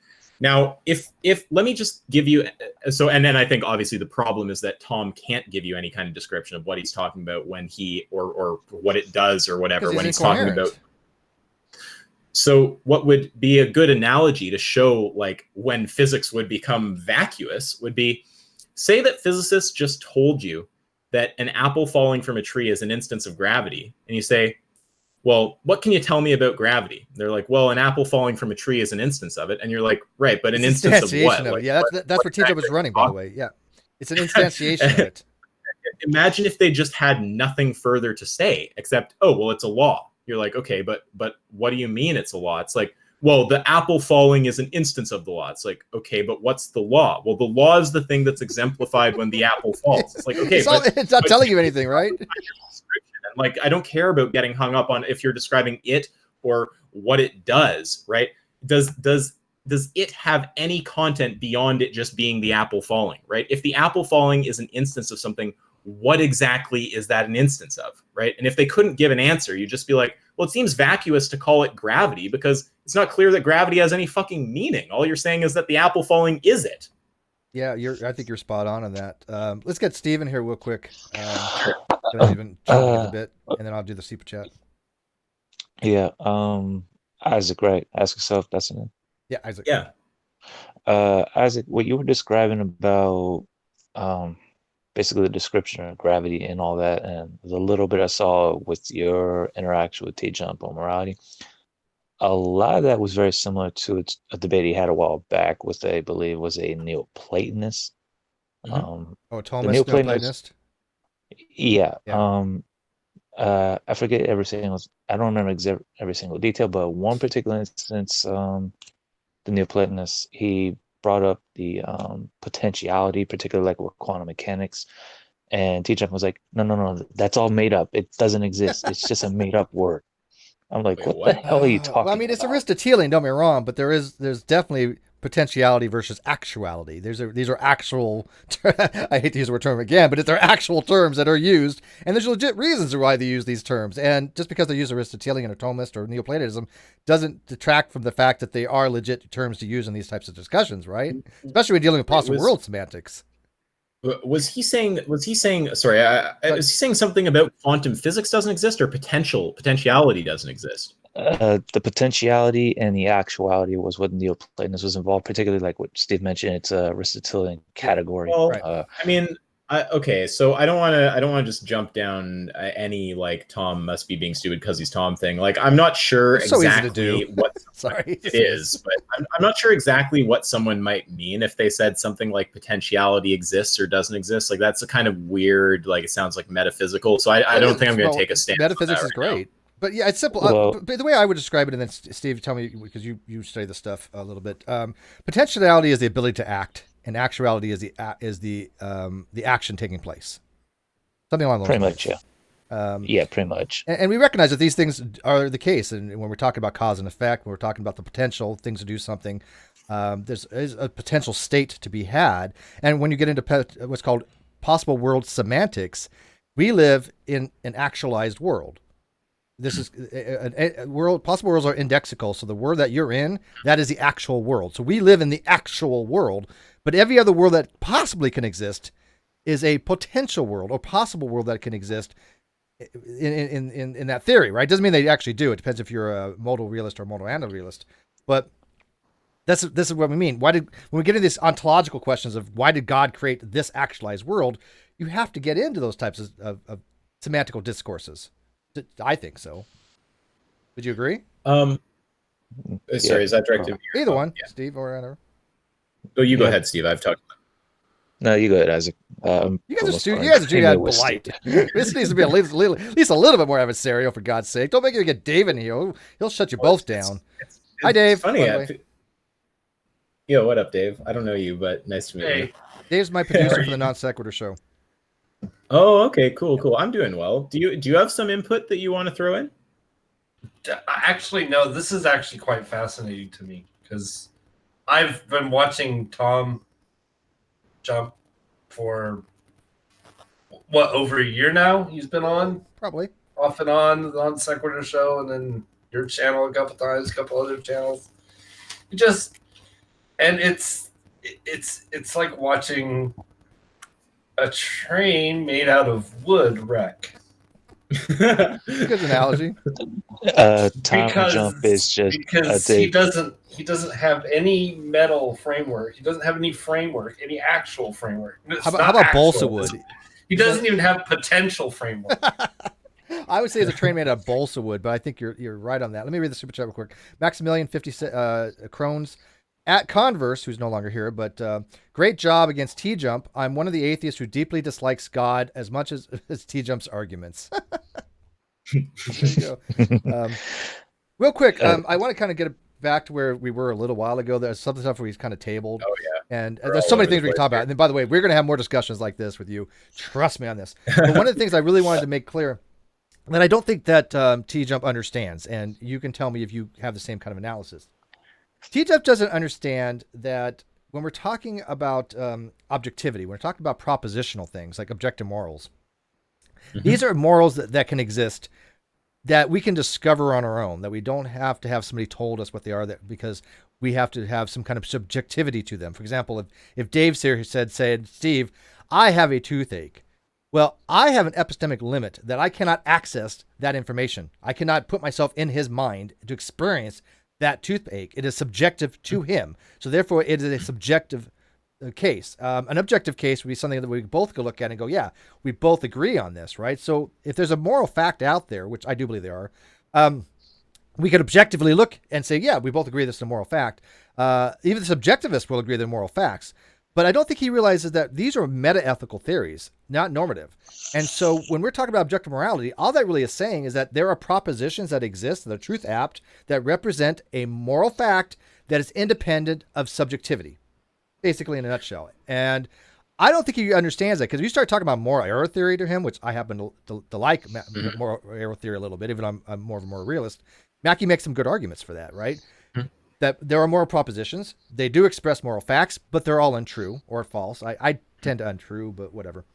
Now, if let me just give you and then I think obviously the problem is that Tom can't give you any kind of description of what he's talking about when he or what it does or whatever when he's talking about. So what would be a good analogy to show like when physics would become vacuous would be, say that physicists just told you that an apple falling from a tree is an instance of gravity, and you say, well, what can you tell me about gravity? They're like, well, an apple falling from a tree is an instance of it. And you're like, right, but an It's instance of what? instantiation of it. Like, Yeah, that's where Tjump exactly is running, by the way. Yeah, it's an instantiation of it. Imagine if they just had nothing further to say except, oh, well, it's a law. You're like, okay, but what do you mean it's a law? It's like, well, the apple falling is an instance of the law. It's like, okay, but what's the law? Well, the law is the thing that's exemplified when the apple falls. It's like, okay, it's not telling you anything, right? And like, I don't care about getting hung up on if you're describing it or what it does, right? Does it have any content beyond it just being the apple falling, right? If the apple falling is an instance of something, what exactly is that an instance of, right? And if they couldn't give an answer, you'd just be like, well, it seems vacuous to call it gravity because it's not clear that gravity has any fucking meaning. All you're saying is that the apple falling is it. Yeah, I think you're spot on that. Let's get Steven here real quick. Even a bit, and then I'll do the super chat. Yeah, Isaac, right? Ask yourself. That's an Yeah, Isaac. Yeah. Isaac, what you were describing about basically the description of gravity and all that, and the little bit I saw with your interaction with Tjump on morality, a lot of that was very similar to a debate he had a while back with, I believe, was a Neoplatonist. Mm-hmm. A Thomist, Neoplatonist. Yeah. I forget I don't remember every single detail, but one particular instance, the Neoplatonist, he brought up the potentiality, particularly like with quantum mechanics, and Tjump was like, no, that's all made up. It doesn't exist. It's just a made up word. I'm like, what the hell are you talking about? Well, I mean, it's Aristotelian, don't get me wrong, but there's definitely potentiality versus actuality. These are actual, I hate to use the word term again, but they're actual terms that are used, and there's legit reasons why they use these terms. And just because they use Aristotelian or Thomist or Neoplatonism doesn't detract from the fact that they are legit terms to use in these types of discussions, right? Especially when dealing with possible world semantics. Was he saying something about quantum physics doesn't exist or potentiality doesn't exist? The potentiality and the actuality was what Neoplatonism was involved, particularly like what Steve mentioned. It's a Aristotelian category. Well, I mean, okay, so I don't want to just jump down any like Tom must be being stupid because he's Tom thing. Like, I'm not sure exactly what it is, but I'm not sure exactly what someone might mean if they said something like potentiality exists or doesn't exist. Like, that's a kind of weird, like, it sounds like metaphysical. So I don't think I'm going to take a stand. Metaphysics is great. But yeah, it's simple. But the way I would describe it, and then Steve, tell me, because you study this stuff a little bit. Potentiality is the ability to act, and actuality is the action taking place. Something along those lines. Pretty much, yeah. Pretty much. And we recognize that these things are the case, and when we're talking about cause and effect, when we're talking about the potential things to do something, there's a potential state to be had. And when you get into what's called possible world semantics, we live in an actualized world. This is a world. Possible worlds are indexical, so the world that you're in, that is the actual world. So we live in the actual world, but every other world that possibly can exist is a potential world or possible world that can exist in that theory, right? Doesn't mean they actually do. It depends if you're a modal realist or a modal analyst. But this is what we mean. When we get into these ontological questions of why did God create this actualized world, you have to get into those types of semantical discourses. I think so. Would you agree? Sorry, is that directed? Either one, yeah. Steve or whatever. Oh, you go ahead, Steve. I've talked. No, you go ahead, Isaac. You guys are too polite. This needs to be at least a little bit more adversarial, for God's sake. Don't make you get Dave in here. He'll shut you both down. Hi, Dave. Funny. Yo, what up, Dave? I don't know you, but nice to meet you. Dave's my producer for the Non Sequitur Show. Oh, okay, cool. I'm doing well. Do you have some input that you want to throw in? Actually, no. This is actually quite fascinating to me because I've been watching Tom Tjump for over a year now. He's been on probably off and on the Non Sequitur Show, and then your channel a couple times, a couple other channels. It's like watching a train made out of wood wreck. Good analogy. Tjump is just because he doesn't have any metal framework. He doesn't have any framework, any actual framework. How about balsa wood? He doesn't even have potential framework. I would say he's a trained man out of balsa wood, but I think you're right on that. Let me read the super chat real quick. Maximilian 50 crones at Converse, who's no longer here, but great job against Tjump. I'm one of the atheists who deeply dislikes God as much as Tjump's arguments. Real quick, I want to kind of get back to where we were a little while ago. There's some stuff where he's kind of tabled. Oh yeah. And there's so many things we can talk about. And then, by the way, we're going to have more discussions like this with you. Trust me on this. But one of the things I really wanted to make clear that I don't think that Tjump understands, and you can tell me if you have the same kind of analysis. Tjump doesn't understand that when we're talking about objectivity, when we're talking about propositional things like objective morals, these are morals that can exist that we can discover on our own, that we don't have to have somebody told us what they are, that because we have to have some kind of subjectivity to them. For example, if Dave's here said, Steve, I have a toothache. Well, I have an epistemic limit that I cannot access that information. I cannot put myself in his mind to experience that toothache. It is subjective to him. So therefore, it is a subjective case. An objective case would be something that we both could look at and go, yeah, we both agree on this, right? So if there's a moral fact out there, which I do believe there are, we could objectively look and say, yeah, we both agree this is a moral fact. Even the subjectivist will agree they're moral facts. But I don't think he realizes that these are meta-ethical theories, not normative. And so when we're talking about objective morality, all that really is saying is that there are propositions that exist, that are truth apt, that represent a moral fact that is independent of subjectivity, basically in a nutshell. And I don't think he understands that, because if you start talking about moral error theory to him, which I happen to like moral error theory a little bit, even though I'm more of a moral realist, Mackie makes some good arguments for that, right? That there are moral propositions. They do express moral facts, but they're all untrue or false. I tend to untrue, but whatever.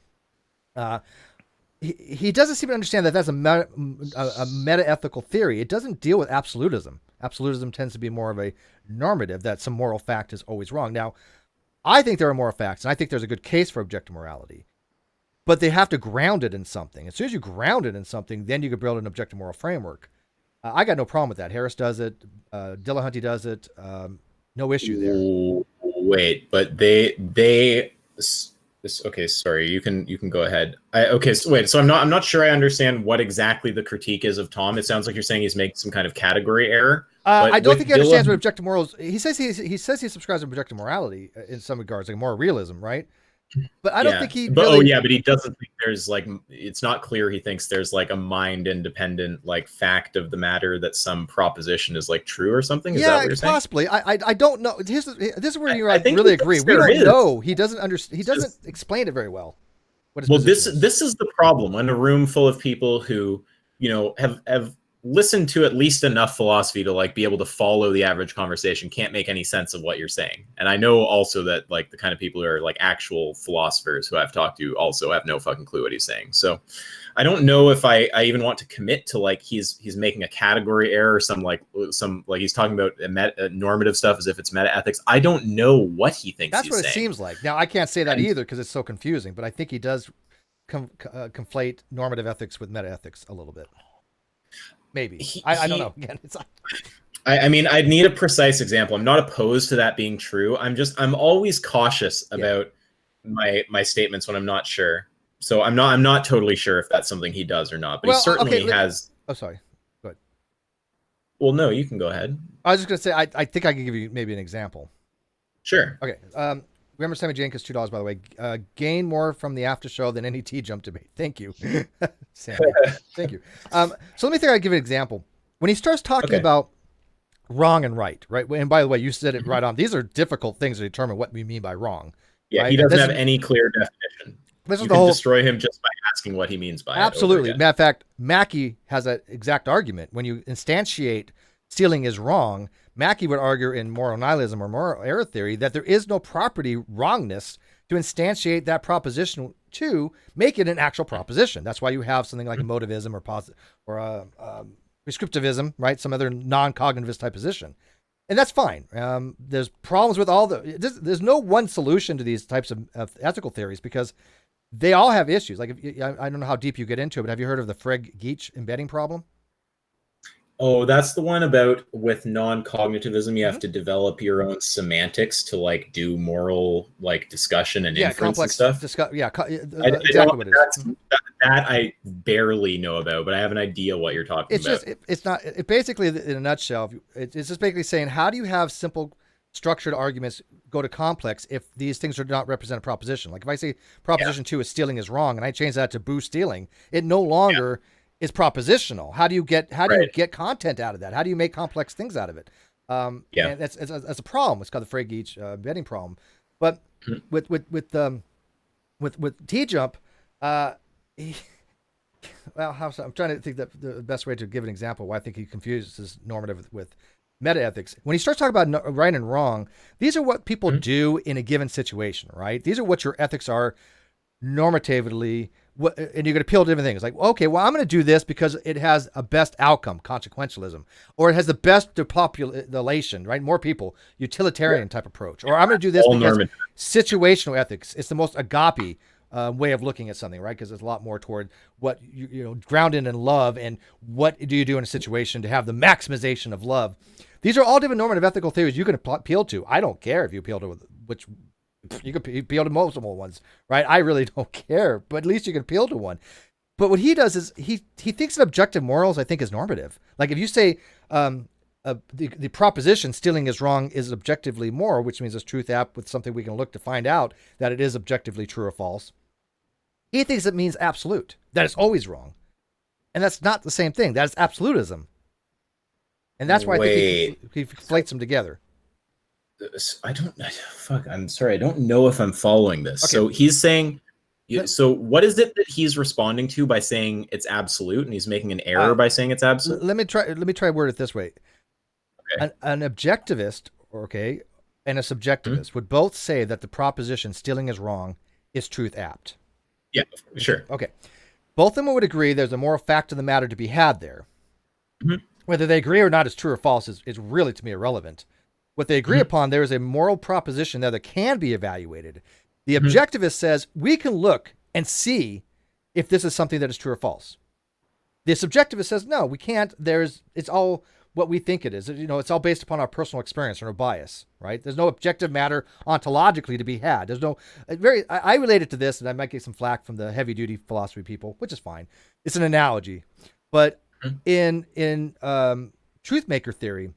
He doesn't seem to understand that that's a meta-ethical theory. It doesn't deal with absolutism. Absolutism tends to be more of a normative, that some moral fact is always wrong. Now, I think there are moral facts, and I think there's a good case for objective morality, but they have to ground it in something. As soon as you ground it in something, then you can build an objective moral framework. I got no problem with that. Harris does it. Dillahunty does it. No issue there. Wait, but okay, sorry. You can go ahead. So I'm not sure I understand what exactly the critique is of Tom. It sounds like you're saying he's making some kind of category error. I don't think he understands what objective morals. He says he subscribes to objective morality in some regards, like moral realism, right? But I don't think he. But really... but he doesn't think there's like, it's not clear. He thinks there's like a mind independent like fact of the matter, that some proposition is like true or something. Is that what you're saying? Possibly. I don't know. This is where you really agree. We don't know. He doesn't understand. He doesn't explain it very well. This is the problem when a room full of people who have listened to at least enough philosophy to like be able to follow the average conversation can't make any sense of what you're saying. And I know also that like the kind of people who are like actual philosophers who I've talked to also have no fucking clue what he's saying. So I don't know if I even want to commit to like he's making a category error or some he's talking about normative stuff as if it's meta ethics. I don't know what he thinks. That's what it seems like. Now I can't say that either because it's so confusing, but I think he does conflate normative ethics with meta ethics a little bit. Maybe. I don't know. Again, I mean, I'd need a precise example. I'm not opposed to that being true. I'm always cautious about my statements when I'm not sure. So I'm not totally sure if that's something he does or not. But he certainly has. Oh, sorry. Go ahead. Well, no, you can go ahead. I was just gonna say I think I can give you maybe an example. Sure. Okay. Remember Sammy Jenkins, $2, by the way. Gain more from the after show than any Tjump debate. Thank you, Sammy. Thank you. So let me think. I'll give you an example. When he starts talking about wrong and right. And by the way, you said it right on. These are difficult things to determine what we mean by wrong. Yeah, right? He doesn't have any clear definition. This you can destroy him just by asking what he means by it. Absolutely. Matter of fact, Mackie has that exact argument. When you instantiate stealing is wrong, Mackie would argue in moral nihilism or moral error theory that there is no property wrongness to instantiate that proposition to make it an actual proposition. That's why you have something like emotivism or prescriptivism, right? Some other non-cognitivist type position. And that's fine. There's problems with there's no one solution to these types of ethical theories because they all have issues. Like I don't know how deep you get into it, but have you heard of the Frege-Geach embedding problem? Oh, that's the one about with non-cognitivism, you Mhm. have to develop your own semantics to like do moral like discussion and Yeah, inference and complex stuff. discuss. Yeah, I exactly don't, what it is. Mhm. that I barely know about, but I have an idea what you're talking It's about. just it's not it basically in a nutshell. It's just basically saying how do you have simple structured arguments go to complex if these things are not represent a proposition. Like if I say proposition 2 is stealing is wrong and I change that to boo stealing, it no longer is propositional. How do you get content out of that? How do you make complex things out of it? And that's a problem. It's called the Frege embedding problem. But with Tjump, well, I'm trying to think that the best way to give an example why I think he confuses normative with meta ethics. When he starts talking about right and wrong, these are what people do in a given situation, right? These are what your ethics are normatively, and you can appeal to different things. Like, okay, well, I'm going to do this because it has a best outcome, consequentialism, or it has the best depopulation, right? More people, utilitarian type approach, or I'm going to do this because situational ethics. It's the most agape way of looking at something, right? Because it's a lot more toward what you know, grounded in love, and what do you do in a situation to have the maximization of love. These are all different normative ethical theories you can appeal to. I don't care if you appeal to which. You can appeal to multiple ones, right? I really don't care, but at least you can appeal to one. But what he does is he thinks that objective morals, I think, is normative. Like if you say the proposition stealing is wrong is objectively moral, which means it's truth apt with something we can look to find out that it is objectively true or false. He thinks it means absolute, that it's always wrong. And that's not the same thing. That is absolutism. And that's why I think he conflates them together. I'm sorry. I don't know if I'm following this. Okay. So he's saying, so what is it that he's responding to by saying it's absolute, and he's making an error by saying it's absolute? Let me try to word it this way. Okay. An objectivist, okay, and a subjectivist would both say that the proposition stealing is wrong is truth apt. Yeah, sure. Okay. Both of them would agree there's a moral fact of the matter to be had there. Whether they agree or not is true or false is really, to me, irrelevant. What they agree upon, there is a moral proposition there that can be evaluated. The objectivist says, we can look and see if this is something that is true or false. The subjectivist says, no, we can't. It's all what we think it is. You know, it's all based upon our personal experience or no bias, right? There's no objective matter ontologically to be had. There's no I relate it to this, and I might get some flack from the heavy duty philosophy people, which is fine. It's an analogy. But in truth maker theory,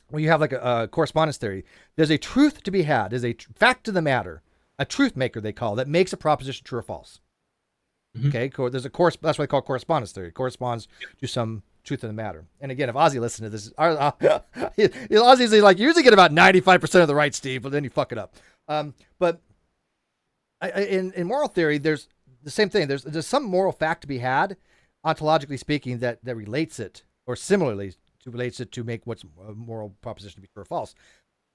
when you have like a correspondence theory, there's a truth to be had. There's a fact of the matter, a truth maker they call, that makes a proposition true or false. Okay, there's that's why they call it correspondence theory. It corresponds to some truth of the matter. And again, if Ozzy listens to this, Ozzy's like, you usually get about 95% of the right, Steve, but then you fuck it up. But in moral theory, there's the same thing. There's some moral fact to be had, ontologically speaking, that relates it, or similarly relates it to make what's a moral proposition to be true or false.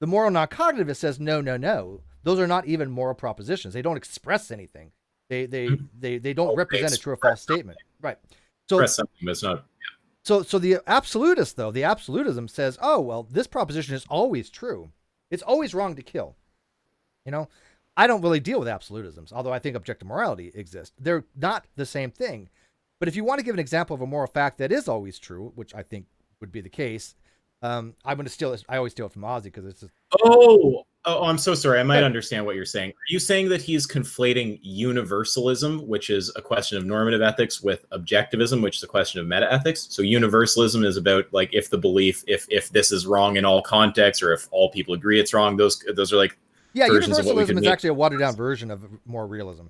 The moral non-cognitivist says, no. Those are not even moral propositions. They don't express anything. They don't represent a true or false statement. Right. So something that's not. So the absolutist, though, the absolutism says, oh, well, this proposition is always true. It's always wrong to kill. You know, I don't really deal with absolutisms, although I think objective morality exists. They're not the same thing. But if you want to give an example of a moral fact that is always true, which I think would be the case, I'm going to steal this. I always steal it from Ozzy because it's just... Oh, I'm so sorry. I might understand what you're saying. Are you saying that he's conflating universalism, which is a question of normative ethics, with objectivism, which is a question of meta ethics? So universalism is about like if the belief, if this is wrong in all contexts, or if all people agree it's wrong. Those are like universalism is actually a watered down version of more realism.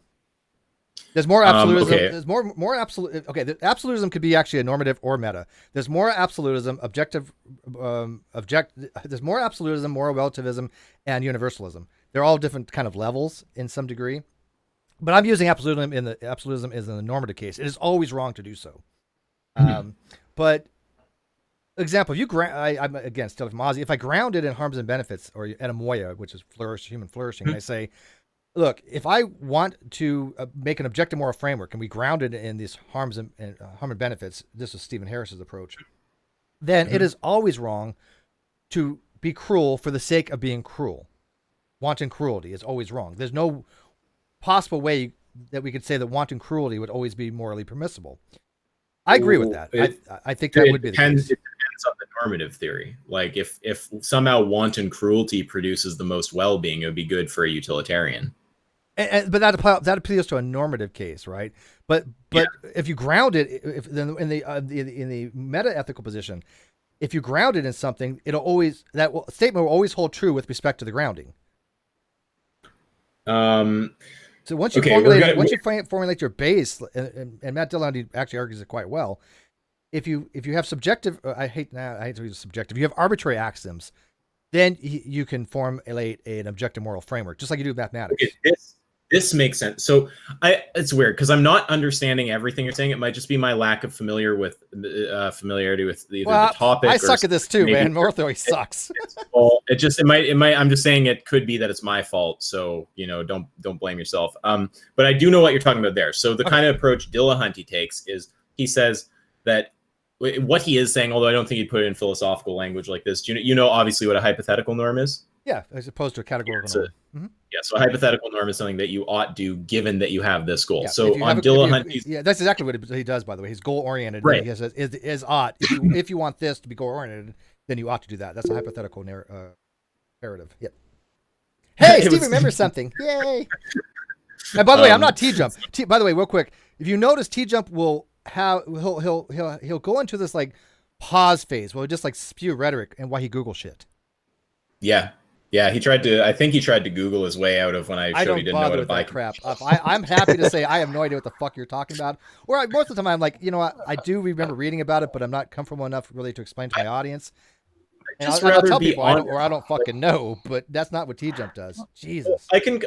There's more absolutism. Okay. There's more absolute. Okay, the absolutism could be actually a normative or meta. There's more absolutism, There's more absolutism, moral relativism, and universalism. They're all different kind of levels in some degree. But I'm using absolutism is in the normative case. It is always wrong to do so. But example, if I'm again still from Ozzy. If I ground it in harms and benefits, or etamoia, which is human flourishing, and I say, look, if I want to make an objective moral framework and we ground it in these harms and benefits, this is Stephen Harris's approach, then it is always wrong to be cruel for the sake of being cruel. Wanton cruelty is always wrong. There's no possible way that we could say that wanton cruelty would always be morally permissible. I agree with that. I think that would be the case. It depends depends on the normative theory. Like if somehow wanton cruelty produces the most well-being, it would be good for a utilitarian. But that appeals to a normative case, right? But if you ground it, if in the meta ethical position, if you ground it in something, statement will always hold true with respect to the grounding. So once you formulate your base, and Matt Dillon actually argues it quite well. If you have subjective, I hate to use subjective. You have arbitrary axioms, then you can formulate an objective moral framework, just like you do with mathematics. Okay, this makes sense. So it's weird because I'm not understanding everything you're saying. It might just be my lack of familiarity with either the topic. I suck at this too, man. Ortho sucks. It might. I'm just saying it could be that it's my fault. So don't blame yourself. But I do know what you're talking about there. So the kind of approach Dillahunty takes is he says that what he is saying, although I don't think he'd put it in philosophical language like this. You know, obviously what a hypothetical norm is. Yeah, as opposed to a categorical norm. Yeah, so a hypothetical norm is something that you ought do given that you have this goal. Yeah, so on Dillahunty's... Yeah, that's exactly what he does, by the way. He's goal-oriented. Right. He says, is ought. If you want this to be goal-oriented, then you ought to do that. That's a hypothetical narrative. Yep. Hey, Steve remembers something. Yay. And by the way, I'm not Tjump. By the way, real quick, if you notice, Tjump will have... He'll go into this, like, pause phase where he'll just, like, spew rhetoric and why he Google shit. Yeah. Yeah, I think he tried to Google his way out of when I showed he didn't know what to buy. Crap. I'm happy to say I have no idea what the fuck you're talking about. Or most of the time I'm like, I do remember reading about it, but I'm not comfortable enough really to explain to my audience. And I'll tell people I don't fucking know, but that's not what Tjump does. Jesus. I can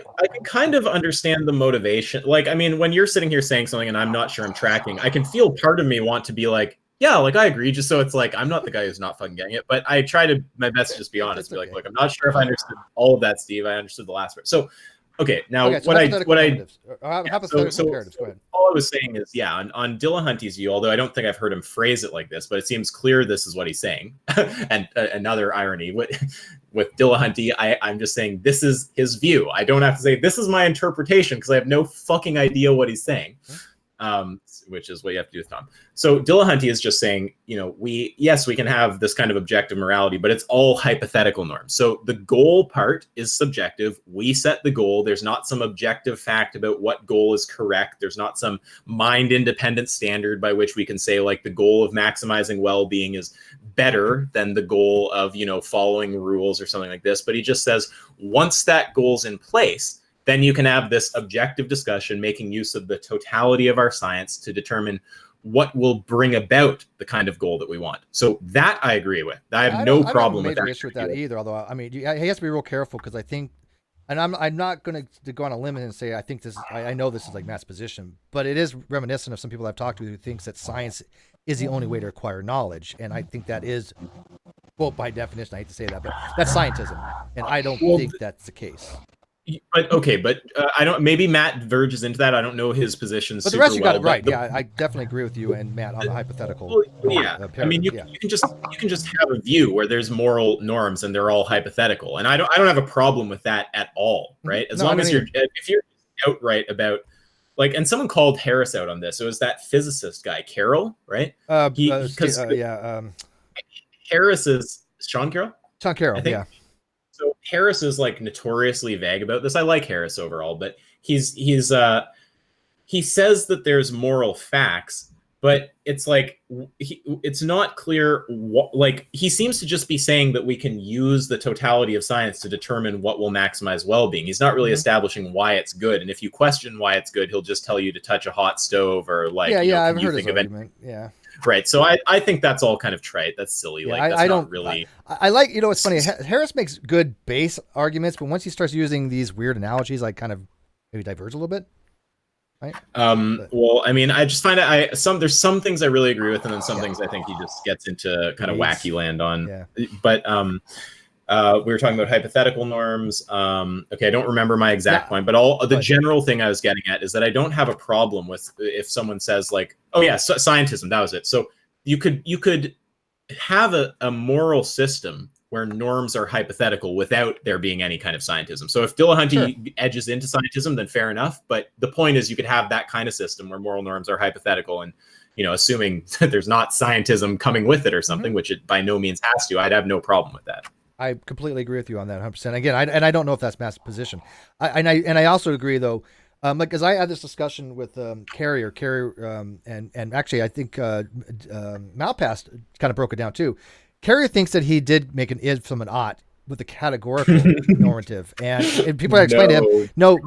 kind of understand the motivation. Like, I mean, when you're sitting here saying something and I'm not sure I'm tracking, I can feel part of me want to be like, yeah, like I agree. Just so it's like I'm not the guy who's not fucking getting it, but I try to my best to just be honest. Be like, look, I'm not sure if I understood all of that, Steve. I understood the last part. So, okay, now so all I was saying is, yeah, on Dillahunty's view, although I don't think I've heard him phrase it like this, but it seems clear this is what he's saying. And another irony with Dillahunty, I'm just saying this is his view. I don't have to say this is my interpretation because I have no fucking idea what he's saying. Which is what you have to do with Tom. So Dillahunty is just saying, we can have this kind of objective morality, but it's all hypothetical norms. So the goal part is subjective. We set the goal. There's not some objective fact about what goal is correct. There's not some mind independent standard by which we can say like the goal of maximizing well-being is better than the goal of, following rules or something like this. But he just says, once that goal's in place, then you can have this objective discussion, making use of the totality of our science to determine what will bring about the kind of goal that we want. So that I agree with. I have no problem with that. Issue with that either. Although he has to be real careful because I think, and I'm not going to go on a limb and say I think this. I know this is like Matt's position, but it is reminiscent of some people I've talked to who thinks that science is the only way to acquire knowledge, and I think that is, well, by definition, I hate to say that, but that's scientism, and I don't think that's the case. But I don't. Maybe Matt verges into that. I don't know his position. But the rest you got it right. Yeah, I definitely agree with you and Matt on the hypothetical. I mean, you can just have a view where there's moral norms and they're all hypothetical, and I don't have a problem with that at all. Right? As long as if you're outright about like, and someone called Harris out on this. It was that physicist guy, Carroll, right? Harris is Sean Carroll. Sean Carroll, yeah. So Harris is like notoriously vague about this. I like Harris overall, but he says that there's moral facts, but it's like it's not clear what, like he seems to just be saying that we can use the totality of science to determine what will maximize well-being. He's not really establishing why it's good, and if you question why it's good, he'll just tell you to touch a hot stove or like I've heard his argument. Yeah. Right. So I think that's all kind of trite. That's silly. Yeah, like, that's not really. I like, it's funny. Harris makes good base arguments, but once he starts using these weird analogies, I kind of maybe diverge a little bit. Right. Well, I mean, I just find there's some things I really agree with, and then some things I think he just gets into kind of wacky land on. Yeah. But we were talking about hypothetical norms. Okay, I don't remember my exact point, but the general thing I was getting at is that I don't have a problem with if someone says like, oh yeah, scientism, that was it. So you could have a moral system where norms are hypothetical without there being any kind of scientism. So if Dillahunty edges into scientism, then fair enough. But the point is you could have that kind of system where moral norms are hypothetical and, assuming there's not scientism coming with it or something, which it by no means has to, I'd have no problem with that. I completely agree with you on that 100%. Again, I don't know if that's Matt's position. I also agree though, because I had this discussion with Carrier, and actually I think Malpast kind of broke it down too. Carrier thinks that he did make an is from an ought with a categorical normative, and people have explained to him, no.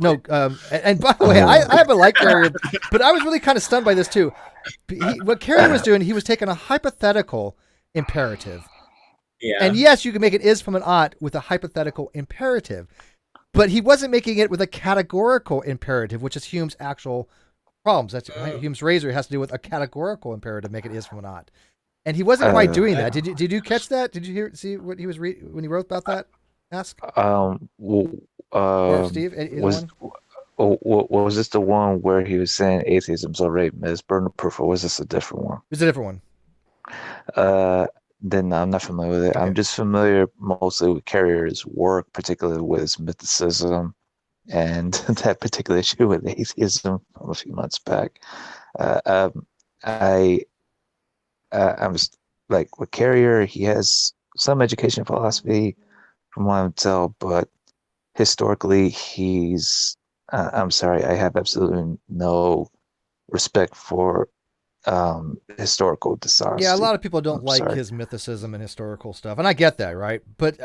And by the way, I haven't liked Carrier, but I was really kind of stunned by this too. What Carrier was doing, he was taking a hypothetical imperative. Yeah. And yes, you can make an is from an ought with a hypothetical imperative, but he wasn't making it with a categorical imperative, which is Hume's actual problems. That's Hume's razor has to do with a categorical imperative, make it is from an ought. And he wasn't quite doing that. Did you catch that? Did you see what he was when he wrote about that? Ask. Or Steve, was this the one where he was saying atheism's already met its burden of proof, or was this a different one? It's a different one. Then I'm not familiar with it. Okay. I'm just familiar mostly with Carrier's work, particularly with his mythicism and that particular issue with atheism from a few months back. I'm like with Carrier, he has some education in philosophy from what I can tell, but historically he's I'm sorry, I have absolutely no respect for historical dishonesty. Yeah, a lot of people don't like his mythicism and historical stuff, and I get that, right? But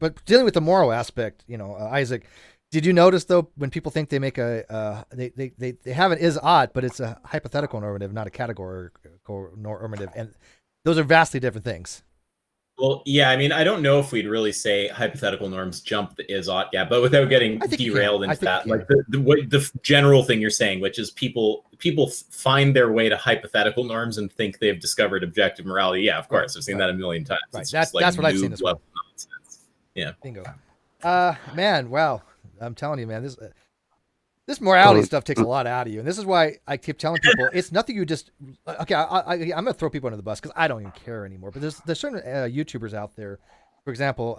but dealing with the moral aspect, Isaac, did you notice though when people think they make they have an is ought, but it's a hypothetical normative, not a categorical normative, and those are vastly different things. Well, yeah, I mean, I don't know if we'd really say hypothetical norms jump the is ought, yeah, but without getting derailed into that, like the general thing you're saying, which is people find their way to hypothetical norms and think they've discovered objective morality. Yeah, of course, I've seen that a million times. Right, that's what I've seen as well. Nonsense. Yeah. Bingo. Man, wow, I'm telling you, man, this morality stuff takes a lot out of you, and this is why I keep telling people it's nothing you just. Okay, I'm gonna throw people under the bus because I don't even care anymore. But there's certain YouTubers out there, for example,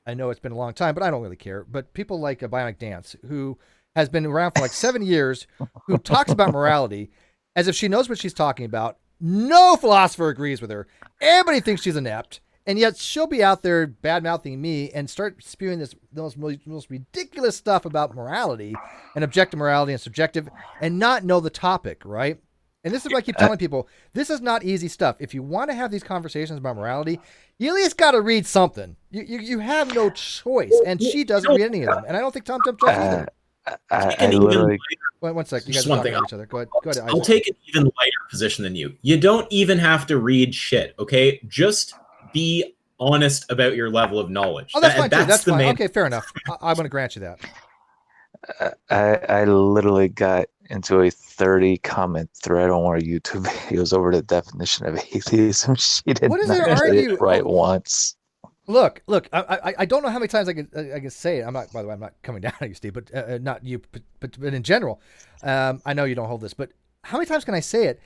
I know it's been a long time, but I don't really care. But people like Bionic Dance, who has been around for like 7 years, who talks about morality as if she knows what she's talking about. No philosopher agrees with her. Everybody thinks she's inept. And yet she'll be out there bad-mouthing me and start spewing the most ridiculous stuff about morality and objective morality and subjective and not know the topic, right? And this is what I keep telling people. This is not easy stuff. If you want to have these conversations about morality, you at least got to read something. You have no choice. And she doesn't read any of them. And I don't think Tjump does either. I literally... One sec. You guys Just are one talking thing. to each other. Go ahead. I'll take an even lighter position than you. You don't even have to read shit, okay? Just be honest about your level of knowledge. Oh, that's fine too. That's fine. Main... Okay, fair enough. I'm going to grant you that. I literally got into a 30-comment thread on one of YouTube videos over the definition of atheism. She did not get it right once. Look. I don't know how many times I can say it. I'm not. By the way, I'm not coming down on you, Steve, but not you. But in general, I know you don't hold this, but how many times can I say it?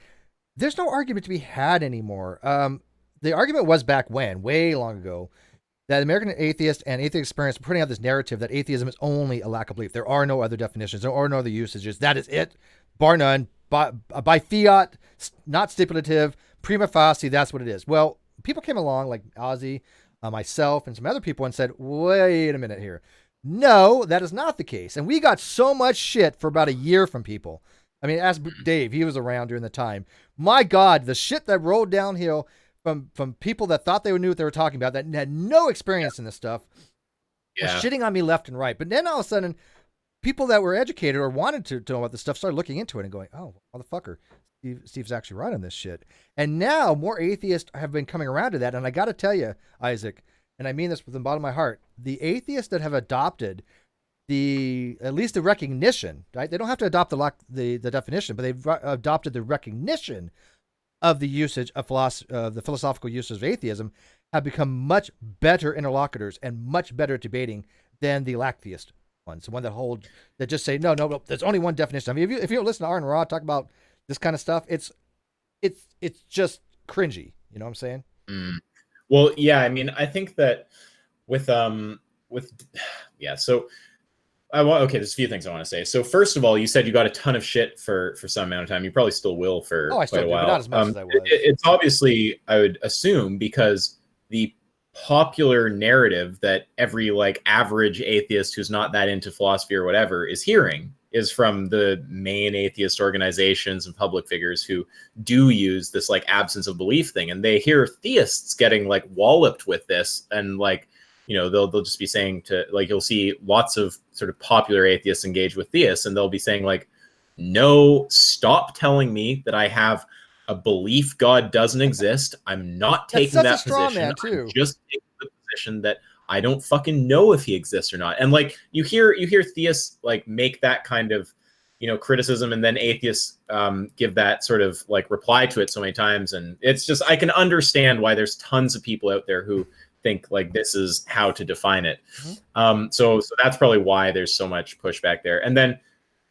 There's no argument to be had anymore. The argument was back when, way long ago, that American atheists and atheist experience were putting out this narrative that atheism is only a lack of belief. There are no other definitions. There are no other usages. That is it, bar none. By fiat, not stipulative, prima facie, that's what it is. Well, people came along like Ozzy, myself, and some other people and said, wait a minute here. No, that is not the case. And we got so much shit for about a year from people. I mean, ask Dave. He was around during the time. My God, the shit that rolled downhill from people that thought they knew what they were talking about, that had no experience in this stuff, was shitting on me left and right. But then all of a sudden, people that were educated or wanted to know about this stuff started looking into it and going, oh, motherfucker, Steve's actually right on this shit. And now more atheists have been coming around to that. And I got to tell you, Isaac, and I mean this from the bottom of my heart, the atheists that have adopted at least the recognition, right? They don't have to adopt the definition, but they've adopted the recognition of the usage of the philosophical uses of atheism, have become much better interlocutors and much better at debating than the lacktheist ones, the one that just say no, there's only one definition. I mean, if you listen to Aaron Ra talk about this kind of stuff, it's just cringy. You know what I'm saying? Well, yeah. I mean, I think that so Okay, there's a few things I want to say. So first of all, you said you got a ton of shit for some amount of time. You probably still will for Oh, I still quite a do, while. but not as much as I was. It's obviously, I would assume, because the popular narrative that every like average atheist who's not that into philosophy or whatever is hearing is from the main atheist organizations and public figures who do use this like absence of belief thing, and they hear theists getting like walloped with this, and like, you know, they'll just be saying to, like, you'll see lots of sort of popular atheists engage with theists, and they'll be saying like, no, stop telling me that I have a belief God doesn't exist. I'm not taking that position. I'm just taking the position that I don't fucking know if he exists or not. And like, you hear theists like make that kind of, you know, criticism, and then atheists give that sort of like reply to it so many times, and it's just, I can understand why there's tons of people out there who think like this is how to define it. So that's probably why there's so much pushback there. And then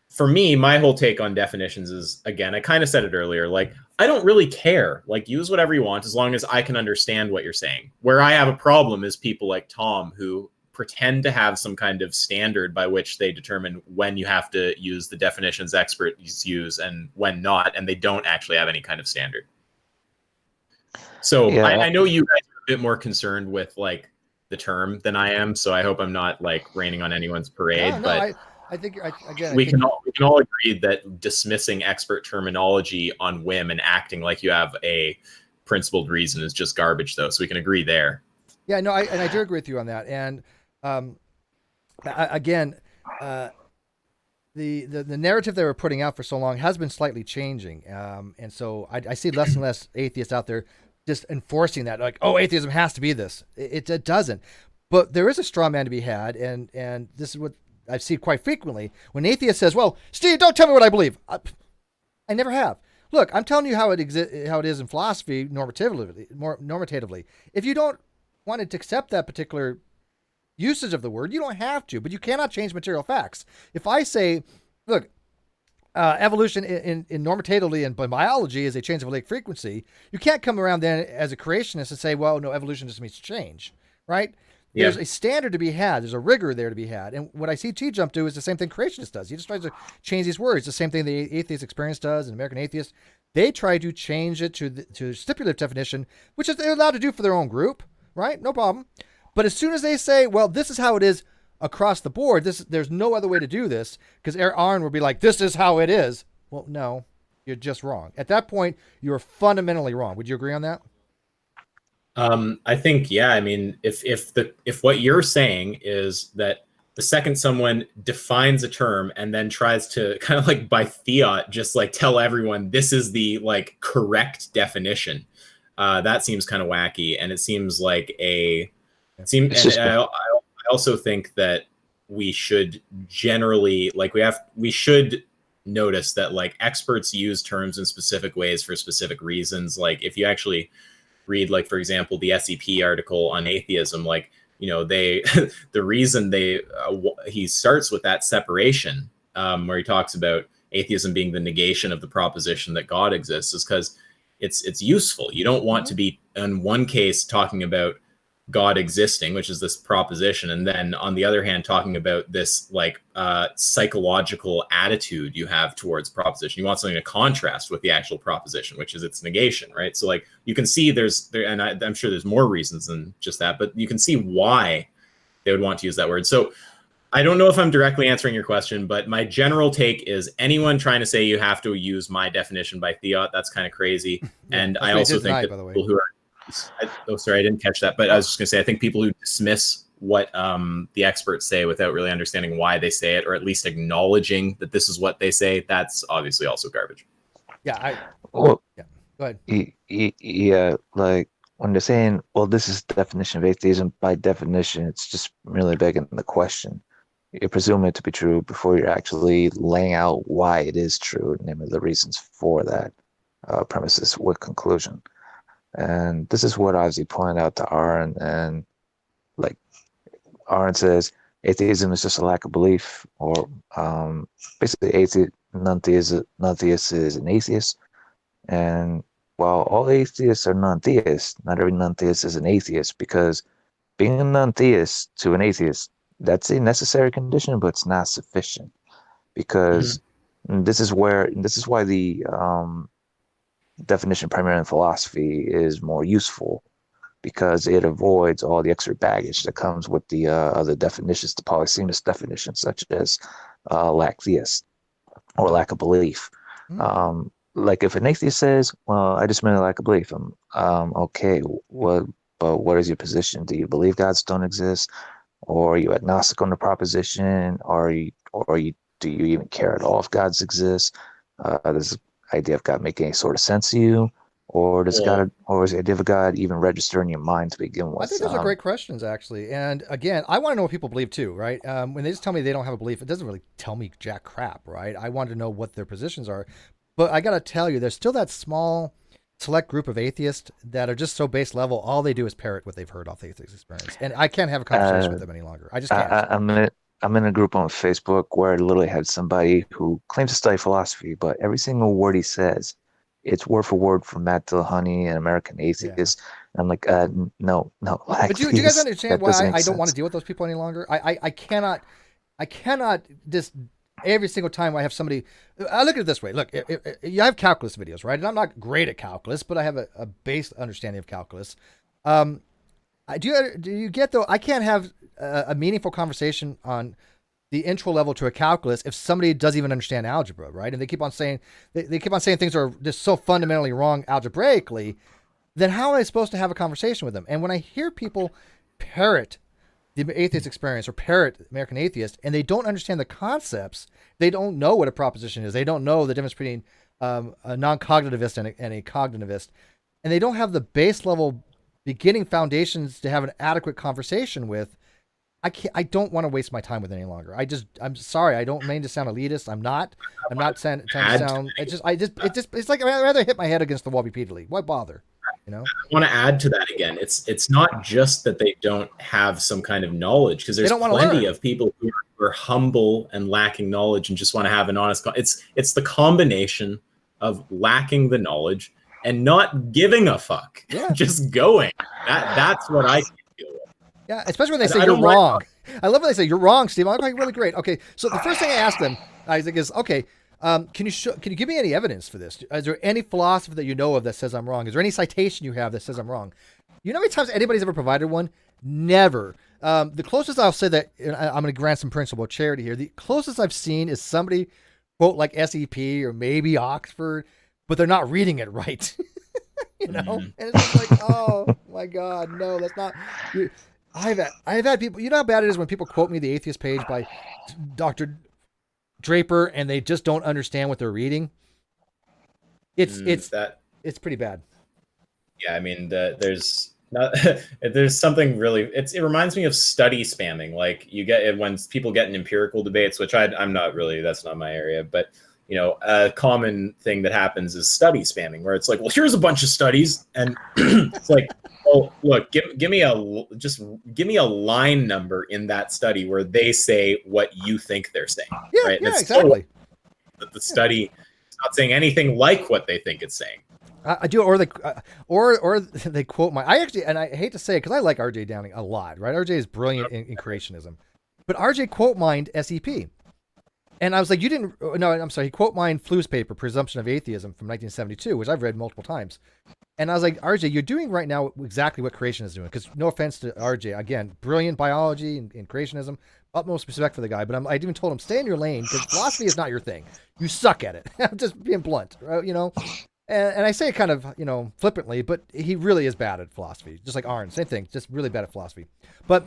for me, my whole take on definitions is, again, I kind of said it earlier, like, I don't really care. Like, use whatever you want as long as I can understand what you're saying. Where I have a problem is people like Tom who pretend to have some kind of standard by which they determine when you have to use the definitions experts use and when not, and they don't actually have any kind of standard. So yeah. I know you guys are a bit more concerned with like the term than I am, so I hope I'm not like raining on anyone's parade. No, but I think again, we can all agree that dismissing expert terminology on whim and acting like you have a principled reason is just garbage, though. So we can agree there. Yeah, no, I do agree with you on that. And again, the narrative they were putting out for so long has been slightly changing, and so I see less and less atheists out there just enforcing that, like, oh, atheism has to be this. It doesn't. But there is a straw man to be had, and this is what I've seen quite frequently. When an atheist says, well, Steve, don't tell me what I believe. I never have. Look, I'm telling you how it is in philosophy normatively. If you don't want to accept that particular usage of the word, you don't have to, but you cannot change material facts. If I say, look, evolution in normatively and biology is a change of Lake frequency, you can't come around then as a creationist and say, well, no, evolution just means change, right? Yeah. There's a standard to be had. There's a rigor there to be had. And what I see Tjump do is the same thing creationist does. He just tries to change these words. The same thing the atheist experience does, and American atheists. They try to change it to stipulative definition, which is they're allowed to do for their own group, right? No problem. But as soon as they say, well, this is how it is across the board, there's no other way to do this, because Aaron would be like, this is how it is. Well, no, you're just wrong. At that point, you're fundamentally wrong. Would you agree on that? I think, yeah. I mean, if what you're saying is that the second someone defines a term and then tries to kind of like by fiat just like tell everyone this is the like correct definition, that seems kind of wacky, and it seems like I also think that we should generally we should notice that like experts use terms in specific ways for specific reasons. Like if you actually read, like, for example, the SEP article on atheism, like, you know, the reason he starts with that separation, where he talks about atheism being the negation of the proposition that God exists, is because it's useful. You don't want to be in one case talking about God existing, which is this proposition, and then on the other hand talking about this like psychological attitude you have towards proposition. You want something to contrast with the actual proposition, which is its negation, right? So like you can see and I'm sure there's more reasons than just that, but you can see why they would want to use that word. So I don't know if I'm directly answering your question, but my general take is anyone trying to say you have to use my definition by fiat, that's kind of crazy. Yeah, and I also think that people who are sorry, I didn't catch that. But I was just going to say, I think people who dismiss what the experts say without really understanding why they say it, or at least acknowledging that this is what they say, that's obviously also garbage. Yeah. Well, yeah. Go ahead. Yeah, like when they're saying, well, this is the definition of atheism, by definition, it's just really begging the question. You're presuming it to be true before you're actually laying out why it is true, namely the reasons for that premises with conclusion. And this is what obviously pointed out to Aaron, and like Aaron says, atheism is just a lack of belief, or basically non-theist is an atheist. And while all atheists are non-theists, not every non-theist is an atheist, because being a non-theist to an atheist that's a necessary condition, but it's not sufficient, because this is why the definition primarily in philosophy is more useful, because it avoids all the extra baggage that comes with the other definitions, the polysemous definitions, such as lack theist or lack of belief. Like if an atheist says, "Well, I just meant a lack of belief," okay, but what is your position? Do you believe gods don't exist, or are you agnostic on the proposition, do you even care at all if gods exist? Does the idea of God make any sort of sense to you? Or does or is the idea of God even register in your mind to begin with? I think those are great questions, actually. And again, I want to know what people believe too, right? When they just tell me they don't have a belief, it doesn't really tell me jack crap, right? I want to know what their positions are. But I got to tell you, there's still that small, select group of atheists that are just so base level. All they do is parrot what they've heard off the atheist experience, and I can't have a conversation with them any longer. I just can't. I'm in a group on Facebook where I literally had somebody who claims to study philosophy, but every single word he says, it's word for word from Matt Dillahunty, an American atheist. And I'm like, no. But do you guys understand why I don't want to deal with those people any longer? I cannot just every single time I have somebody. I look at it this way. Look, you have calculus videos, right? And I'm not great at calculus, but I have a base understanding of calculus. Do you get though? I can't have a meaningful conversation on the intro level to a calculus if somebody doesn't even understand algebra, right? And they keep on saying things are just so fundamentally wrong algebraically. Then how am I supposed to have a conversation with them? And when I hear people parrot the atheist experience or parrot American atheist, and they don't understand the concepts, they don't know what a proposition is, they don't know the difference between a non-cognitivist and a cognitivist, and they don't have the base level beginning foundations to have an adequate conversation with, I don't want to waste my time with it any longer. I'm sorry. I don't mean to sound elitist. I'm not trying to sound, it's like I'd rather hit my head against the wall repeatedly. Why bother? You know? I want to add to that again. It's not just that they don't have some kind of knowledge, because there's plenty of people who are humble and lacking knowledge and just want to have an honest, it's the combination of lacking the knowledge and not giving a fuck. Yeah. Just going. That's what I feel with. Yeah, especially when they say you're wrong. I love when they say you're wrong, Steve. I'm like, really great. Okay, so the first thing I ask them, Isaac, is okay. Can you give me any evidence for this? Is there any philosopher that you know of that says I'm wrong? Is there any citation you have that says I'm wrong? You know how many times anybody's ever provided one? Never. The closest I'll say that, I'm going to grant some principle of charity here. The closest I've seen is somebody quote like SEP or maybe Oxford, but they're not reading it right. You know, and it's just like, oh my God, no, that's not. I've had people. You know how bad it is when people quote me the Atheist Page by Dr. Draper and they just don't understand what they're reading. It's pretty bad. Yeah, I mean, there's something really. It reminds me of study spamming. Like you get it when people get in empirical debates, which I'm not really. That's not my area, but. You know, a common thing that happens is study spamming, where it's like, well, here's a bunch of studies, and it's like, oh, look, give me a line number in that study where they say what you think they're saying, yeah, right? Yeah, exactly. That the study is not saying anything like what they think it's saying. I do, or they quote my. I actually, and I hate to say it because I like RJ Downing a lot, right? RJ is brilliant in creationism, but RJ quote mined SEP. And I was like, he quote mined Flu's paper, Presumption of Atheism from 1972, which I've read multiple times. And I was like, RJ, you're doing right now exactly what creation is doing. Because no offense to RJ, again, brilliant biology and creationism, utmost respect for the guy. But I even told him, stay in your lane because philosophy is not your thing. You suck at it. I'm just being blunt, right? You know? And I say it kind of, flippantly, but he really is bad at philosophy. Just like Arn, same thing, just really bad at philosophy. But,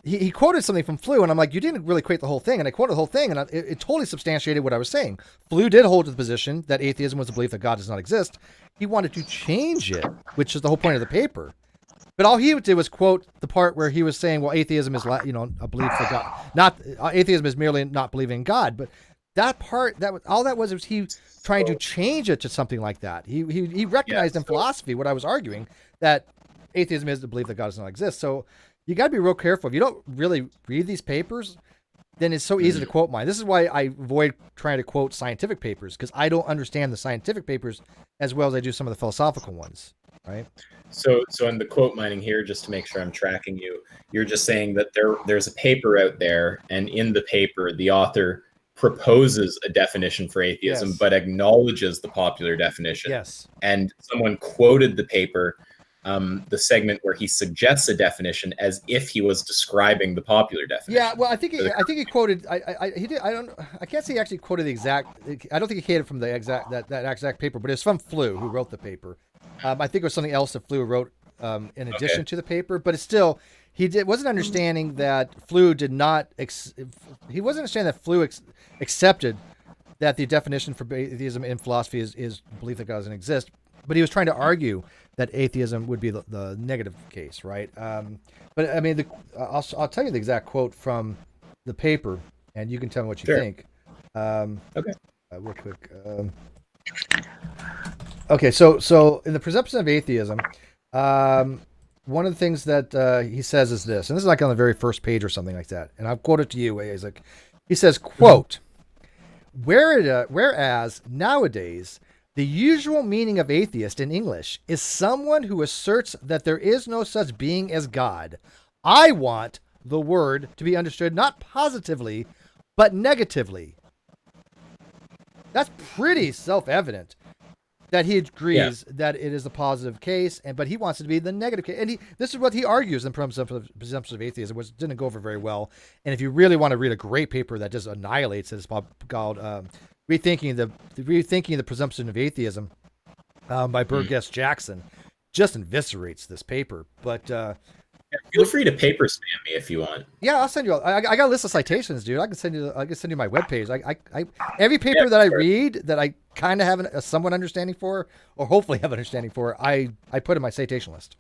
He quoted something from Flu, and I'm like, you didn't really quote the whole thing. And I quoted the whole thing, and it totally substantiated what I was saying. Flu did hold to the position that atheism was the belief that God does not exist. He wanted to change it, which is the whole point of the paper. But all he did was quote the part where he was saying, well, atheism is, a belief that God, atheism is merely not believing in God. But that part, all that was he trying to change it to something like that. He recognized in philosophy what I was arguing, that atheism is the belief that God does not exist. So you got to be real careful. If you don't really read these papers, then it's so easy to quote mine. This is why I avoid trying to quote scientific papers, because I don't understand the scientific papers as well as I do some of the philosophical ones. right? So in the quote mining here, just to make sure I'm tracking you, you're just saying that there's a paper out there, and in the paper, the author proposes a definition for atheism, Yes. but acknowledges the popular definition. Yes. And someone quoted the paper, the segment where he suggests a definition as if he was describing the popular definition. Yeah, well, I think he quoted. He did. I can't say he actually quoted the exact. I don't think he quoted from the exact that exact paper, but it's from Flew, who wrote the paper. I think it was something else that Flew wrote in addition to the paper, but it's still wasn't understanding that Flew did not. He wasn't understanding that Flew accepted that the definition for atheism in philosophy is belief that God doesn't exist, but he was trying to argue that atheism would be the negative case, right? But I mean, I'll tell you the exact quote from the paper, and you can tell me what you think. Okay. Real quick. Okay, so in the presumption of atheism, one of the things that he says is this, and this is like on the very first page or something like that, and I'll quote it to you, Isaac. He says, quote, whereas nowadays, the usual meaning of atheist in English is someone who asserts that there is no such being as God. I want the word to be understood not positively, but negatively. That's pretty self-evident that he agrees that it is a positive case, but he wants it to be the negative case. And this is what he argues in Presumption of Atheism, which didn't go over very well. And if you really want to read a great paper that just annihilates it, it's called Rethinking the Presumption of Atheism by Burgess Jackson. Just eviscerates this paper. But feel free to paper spam me if you want. yeah, I'll send you. I got a list of citations, dude. I can send you my webpage. Every paper that I read that I kind of have a somewhat understanding for, or hopefully have an understanding for, I put in my citation list.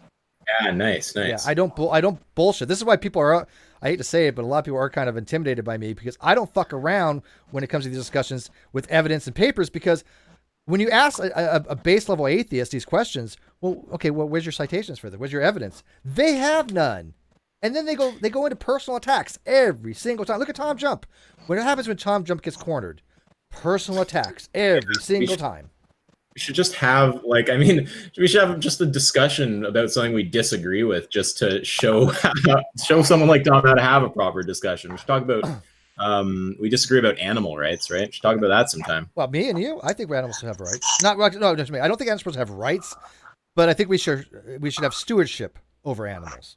Yeah, nice. Yeah, I don't bullshit. This is why people are. I hate to say it, but a lot of people are kind of intimidated by me because I don't fuck around when it comes to these discussions with evidence and papers. Because when you ask a base level atheist these questions, well, okay, well, where's your citations for this? Where's your evidence? They have none. And then they go into personal attacks every single time. Look at Tom Jump. What happens when Tom Jump gets cornered? Personal attacks every single time. We should just have we should have just a discussion about something we disagree with, just to show someone like Tom how to have a proper discussion. We should talk about we disagree about animal rights, right? We should talk about that sometime. Well, me and you, I think animals should have rights. No, just me. I don't think animals supposed to have rights, but I think we should have stewardship over animals.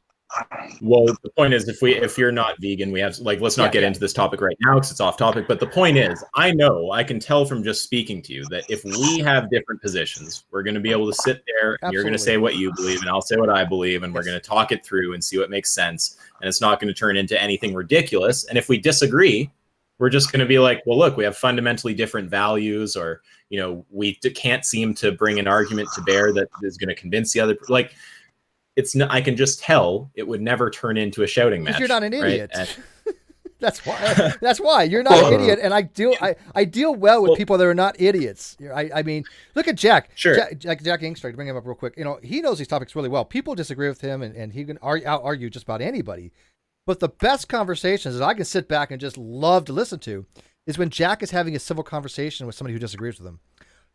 Well, the point is, if you're not vegan, we have let's not get into this topic right now because it's off topic. But the point is, I can tell from just speaking to you that if we have different positions, we're going to be able to sit there and you're going to say what you believe and I'll say what I believe, and we're going to talk it through and see what makes sense. And it's not going to turn into anything ridiculous. And if we disagree, we're just going to be like, well, look, we have fundamentally different values, or we can't seem to bring an argument to bear that is going to convince the other. It's not, I can just tell it would never turn into a shouting match. You're not an idiot. Right? That's why you're not an idiot. And I deal well with people that are not idiots. I mean, look at Jack. Sure. Jack Inkster, to bring him up real quick. He knows these topics really well. People disagree with him, and he can argue just about anybody. But the best conversations that I can sit back and just love to listen to is when Jack is having a civil conversation with somebody who disagrees with him.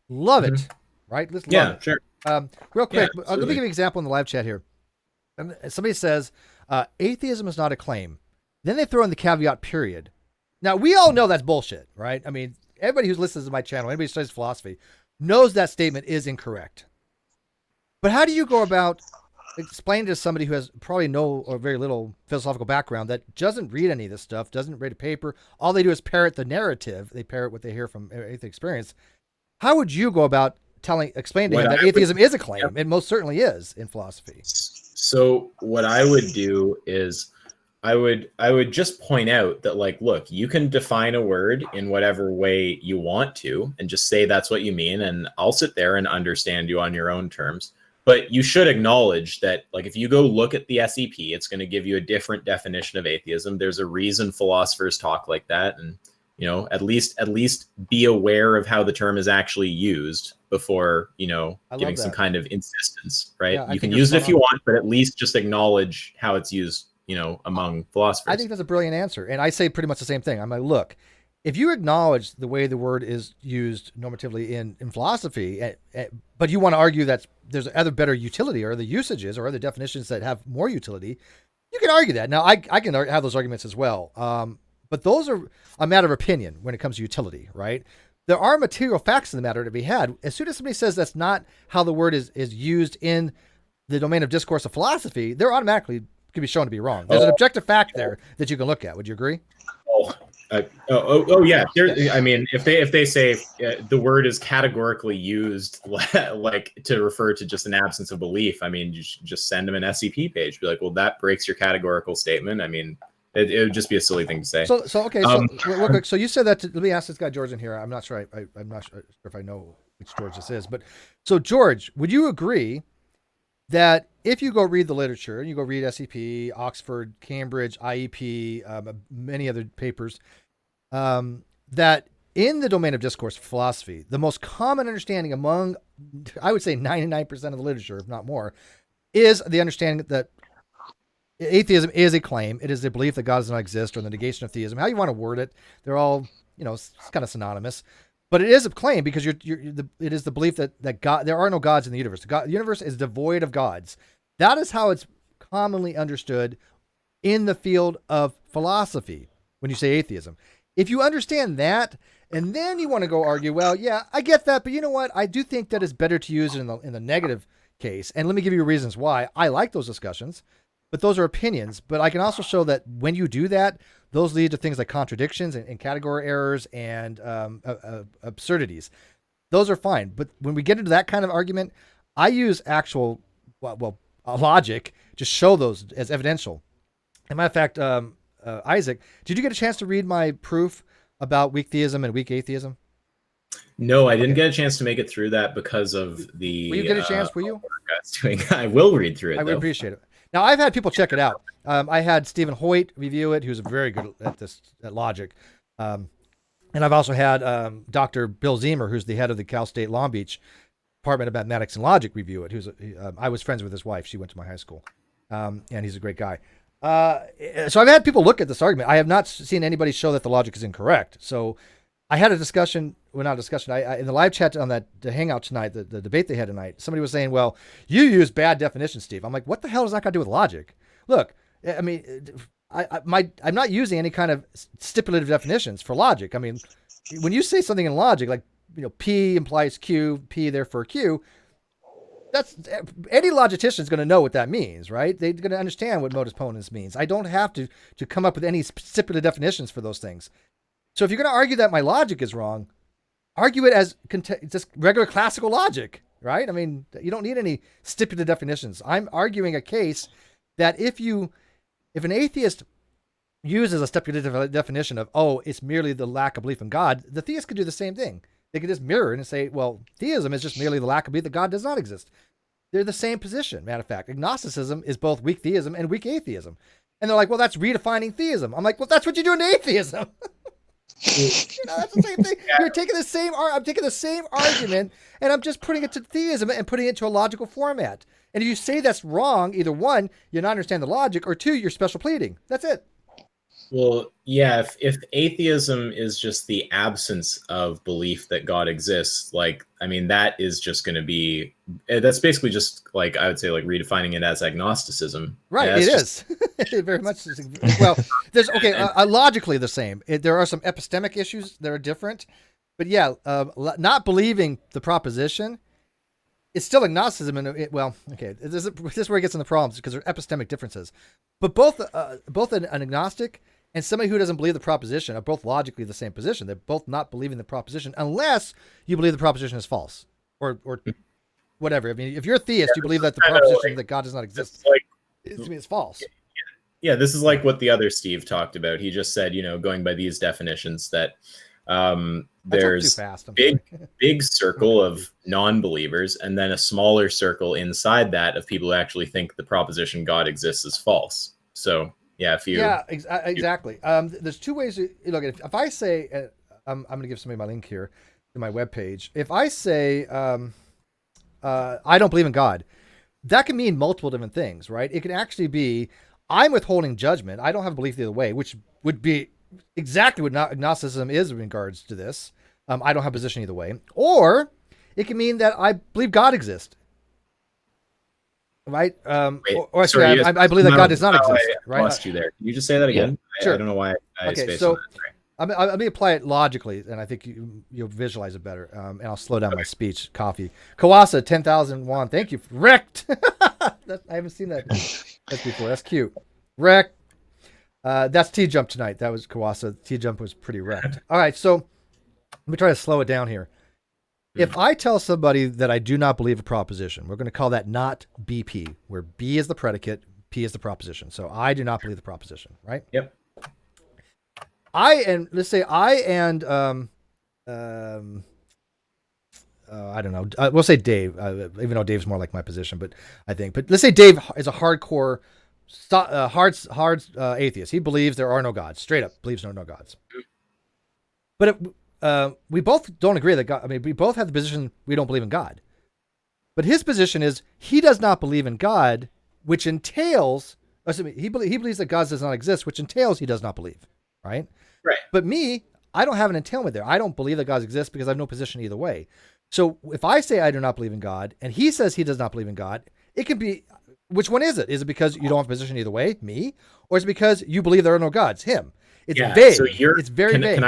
Love it, right? Let's love it. Sure. Real quick, let me give you an example in the live chat here. Somebody says, atheism is not a claim. Then they throw in the caveat period. Now, we all know that's bullshit, right? I mean, everybody who listens to my channel, anybody who studies philosophy, knows that statement is incorrect. But how do you go about explaining to somebody who has probably no or very little philosophical background, that doesn't read any of this stuff, doesn't read a paper, all they do is parrot the narrative, they parrot what they hear from atheist experience. How would you go about explaining to him that atheism is a claim? It most certainly is in philosophy. So what I would do is I would just point out that, look, you can define a word in whatever way you want to and just say that's what you mean, and I'll sit there and understand you on your own terms. But you should acknowledge that, if you go look at the SEP, it's going to give you a different definition of atheism. There's a reason philosophers talk like that, and at least be aware of how the term is actually used before giving some kind of insistence, right? Yeah, you can use it if you want, but at least just acknowledge how it's used among philosophers. I think that's a brilliant answer. And I say pretty much the same thing. I'm like, look, if you acknowledge the way the word is used normatively in philosophy, but you want to argue that there's other better utility or other usages or other definitions that have more utility, you can argue that. Now, I can have those arguments as well. But those are a matter of opinion when it comes to utility, right? There are material facts in the matter to be had. As soon as somebody says that's not how the word is used in the domain of discourse of philosophy, they're automatically can be shown to be wrong. There's an objective fact there that you can look at. Would you agree? Yeah. I mean, if they say the word is categorically used like to refer to just an absence of belief, I mean, you should just send them an SCP page. Be like, well, that breaks your categorical statement. I mean, it would just be a silly thing to say. So okay. So real quick. So you said that. Let me ask this guy George in here. I'm not sure. I'm not sure if I know which George this is. But so George, would you agree that if you go read the literature, you go read SCP, Oxford, Cambridge, IEP, many other papers, that in the domain of discourse philosophy, the most common understanding among, I would say 99% of the literature, if not more, is the understanding that atheism is a claim. It is the belief that God does not exist, or the negation of theism. How you want to word it, they're all, it's kind of synonymous. But it is a claim because it is the belief that God, there are no gods in the universe. The universe is devoid of gods. That is how it's commonly understood in the field of philosophy when you say atheism. If you understand that, and then you want to go argue, well, yeah, I get that, but you know what? I do think that it's better to use it in the negative case. And let me give you reasons why. I like those discussions, but those are opinions. But I can also show that when you do that, those lead to things like contradictions and category errors and absurdities. Those are fine. But when we get into that kind of argument, I use actual, logic to show those as evidential. As a matter of fact, Isaac, did you get a chance to read my proof about weak theism and weak atheism? No, I didn't get a chance to make it through that because of the. Will you get a chance? Will you? I will read through it. I would appreciate it. Now, I've had people check it out. I had Stephen Hoyt review it, who's very good at logic. And I've also had Dr. Bill Ziemer, who's the head of the Cal State Long Beach Department of Mathematics and Logic, review it. I was friends with his wife. She went to my high school. And he's a great guy. So I've had people look at this argument. I have not seen anybody show that the logic is incorrect. So I had a discussion, in the live chat on the hangout tonight, the debate they had tonight, somebody was saying, well, you use bad definitions, Steve. I'm like, what the hell does that got to do with logic? Look, I mean, I'm not using any kind of stipulative definitions for logic. I mean, when you say something in logic, like, P implies Q, P therefore Q, that's any logician is going to know what that means, right? They're going to understand what modus ponens means. I don't have to come up with any stipulative definitions for those things. So if you're going to argue that my logic is wrong, argue it as just regular classical logic, right? I mean, you don't need any stipulative definitions. I'm arguing a case that if an atheist uses a stipulative definition of, it's merely the lack of belief in God, the theist could do the same thing. They could just mirror it and say, well, theism is just merely the lack of belief that God does not exist. They're the same position. Matter of fact, agnosticism is both weak theism and weak atheism. And they're like, well, that's redefining theism. I'm like, well, that's what you do in atheism. That's the same thing. You're taking the same. I'm taking the same argument, and I'm just putting it to theism and putting it to a logical format. And if you say that's wrong, either one, you don't understand the logic, or two, you're special pleading. That's it. Well, yeah, if atheism is just the absence of belief that God exists, that is just going to be, that's basically just I would say redefining it as agnosticism. Right, yeah, it is. It very much. Well, there's, logically the same. There are some epistemic issues that are different, but yeah, not believing the proposition, it's still agnosticism. This is where it gets in the problems because there are epistemic differences. But both an agnostic and somebody who doesn't believe the proposition are both logically the same position. They're both not believing the proposition unless you believe the proposition is false or whatever. I mean, if you're a theist, you believe that the proposition that God does not exist it's false. Yeah, this is like what the other Steve talked about. He just said, going by these definitions that there's big circle of non-believers and then a smaller circle inside that of people who actually think the proposition God exists is false. So yeah, exactly. There's two ways to look at it. If I say, I'm going to give somebody my link here to my webpage. If I say, I don't believe in God, that can mean multiple different things, right? It can actually be, I'm withholding judgment. I don't have a belief the other way, which would be exactly what agnosticism is in regards to this. I don't have a position either way. Or it can mean that I believe God exists. Right? Wait, or actually, sorry, I believe that God does not exist. I Right? lost you there. Can you just say that again? Sure. I don't know why I Okay, spaced so on that. Right. let me apply it logically, and I think you'll visualize it better. And I'll slow down my speech. Coffee. Kawasa, 10,001. Thank you. Wrecked. I haven't seen that before. That's cute. Wrecked. That's Tjump tonight. That was Kawasa. Tjump was pretty wrecked. All right, so let me try to slow it down here. If I tell somebody that I do not believe a proposition, we're going to call that not BP, where B is the predicate, P is the proposition. So I do not believe the proposition, right? Yep. Let's say I and I don't know. We'll say Dave, even though Dave's more like my position, but let's say Dave is a hardcore, hard atheist. He believes there are no gods. Straight up believes there are no gods. But we both don't agree that God. I mean, we both have the position we don't believe in God. But his position is he does not believe in God, which entails he believes that God does not exist, which entails he does not believe. Right. Right. But me, I don't have an entailment there. I don't believe that God exists because I have no position either way. So if I say I do not believe in God and he says he does not believe in God, it can be, which one is it? Is it because you don't have a position either way, me, or is it because you believe there are no gods, him? It's vague. So it's very vague.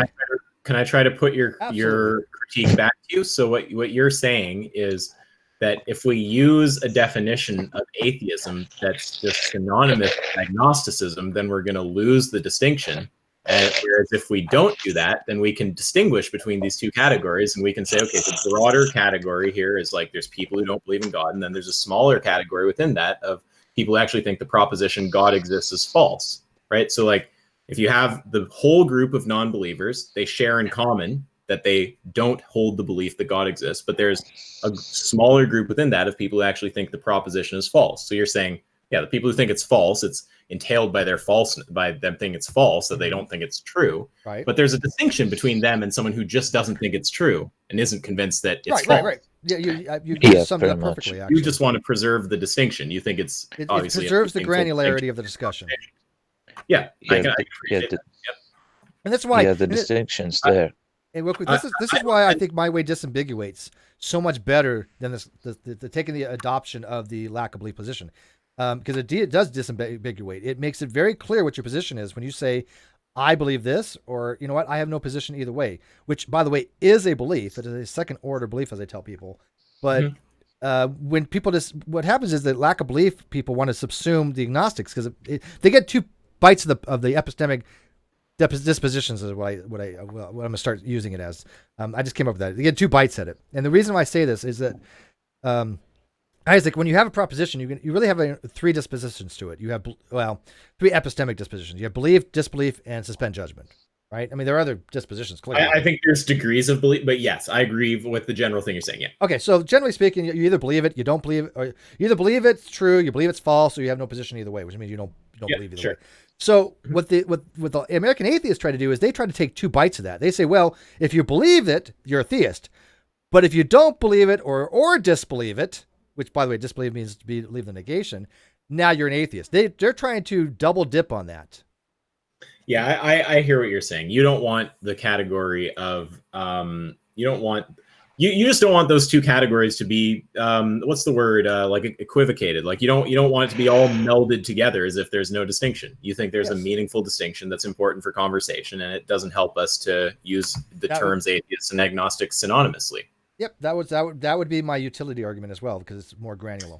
Can I try to put your critique back to you? So what you're saying is that if we use a definition of atheism that's just synonymous with agnosticism, then we're going to lose the distinction. Whereas if we don't do that, then we can distinguish between these two categories, and we can say, okay, the broader category here is like there's people who don't believe in God, and then there's a smaller category within that of people who actually think the proposition God exists is false, right? So like if you have the whole group of non-believers, they share in common that they don't hold the belief that God exists, but there's a smaller group within that of people who actually think the proposition is false. So you're saying, yeah, the people who think it's false, it's entailed by by them thinking it's false, that they don't think it's true. Right. But there's a distinction between them and someone who just doesn't think it's true and isn't convinced that it's false. Right. Yeah, you summed it up perfectly. Actually, you just want to preserve the distinction. You think it preserves the granularity of the discussion. Yeah, I can appreciate that. Yep. And that's why the distinction's there. And real quick, this is why I think my way disambiguates so much better than the taking the adoption of the lack of belief position, because it does disambiguate. It makes it very clear what your position is when you say, "I believe this," or you know what, I have no position either way. Which, by the way, is a belief. It is a second order belief, as I tell people. But when people what happens is that lack of belief, people want to subsume the agnostics because they get two bites of the epistemic dispositions is what I'm going to start using it as. I just came up with that. You get two bites at it. And the reason why I say this is that, Isaac, when you have a proposition, you really have three dispositions to it. You have, three epistemic dispositions. You have belief, disbelief, and suspend judgment, right? I mean, there are other dispositions, clearly. I think there's degrees of belief, but yes, I agree with the general thing you're saying, yeah. Okay, so generally speaking, you either believe it, you don't believe it, or you either believe it's true, you believe it's false, or you have no position either way, which means you don't believe either way. So what the American atheists try to do is they try to take two bites of that. They say, well, if you believe it, you're a theist. But if you don't believe it or disbelieve it, which, by the way, disbelieve means to believe the negation, now you're an atheist. They're trying to double dip on that. Yeah, I hear what you're saying. You don't want the category of you just don't want those two categories to be what's the word like equivocated. Like you don't want it to be all melded together as if there's no distinction. You think there's a meaningful distinction that's important for conversation, and it doesn't help us to use the terms atheist and agnostic synonymously. Yep, that would be my utility argument as well, because it's more granular.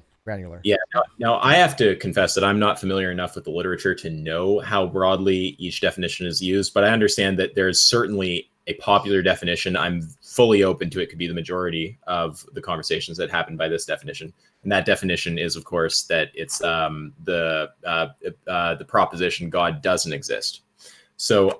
Yeah. Now I have to confess that I'm not familiar enough with the literature to know how broadly each definition is used, but I understand that there's certainly a popular definition. I'm fully open to it could be the majority of the conversations that happen by this definition. And that definition is, of course, that it's the proposition God doesn't exist. So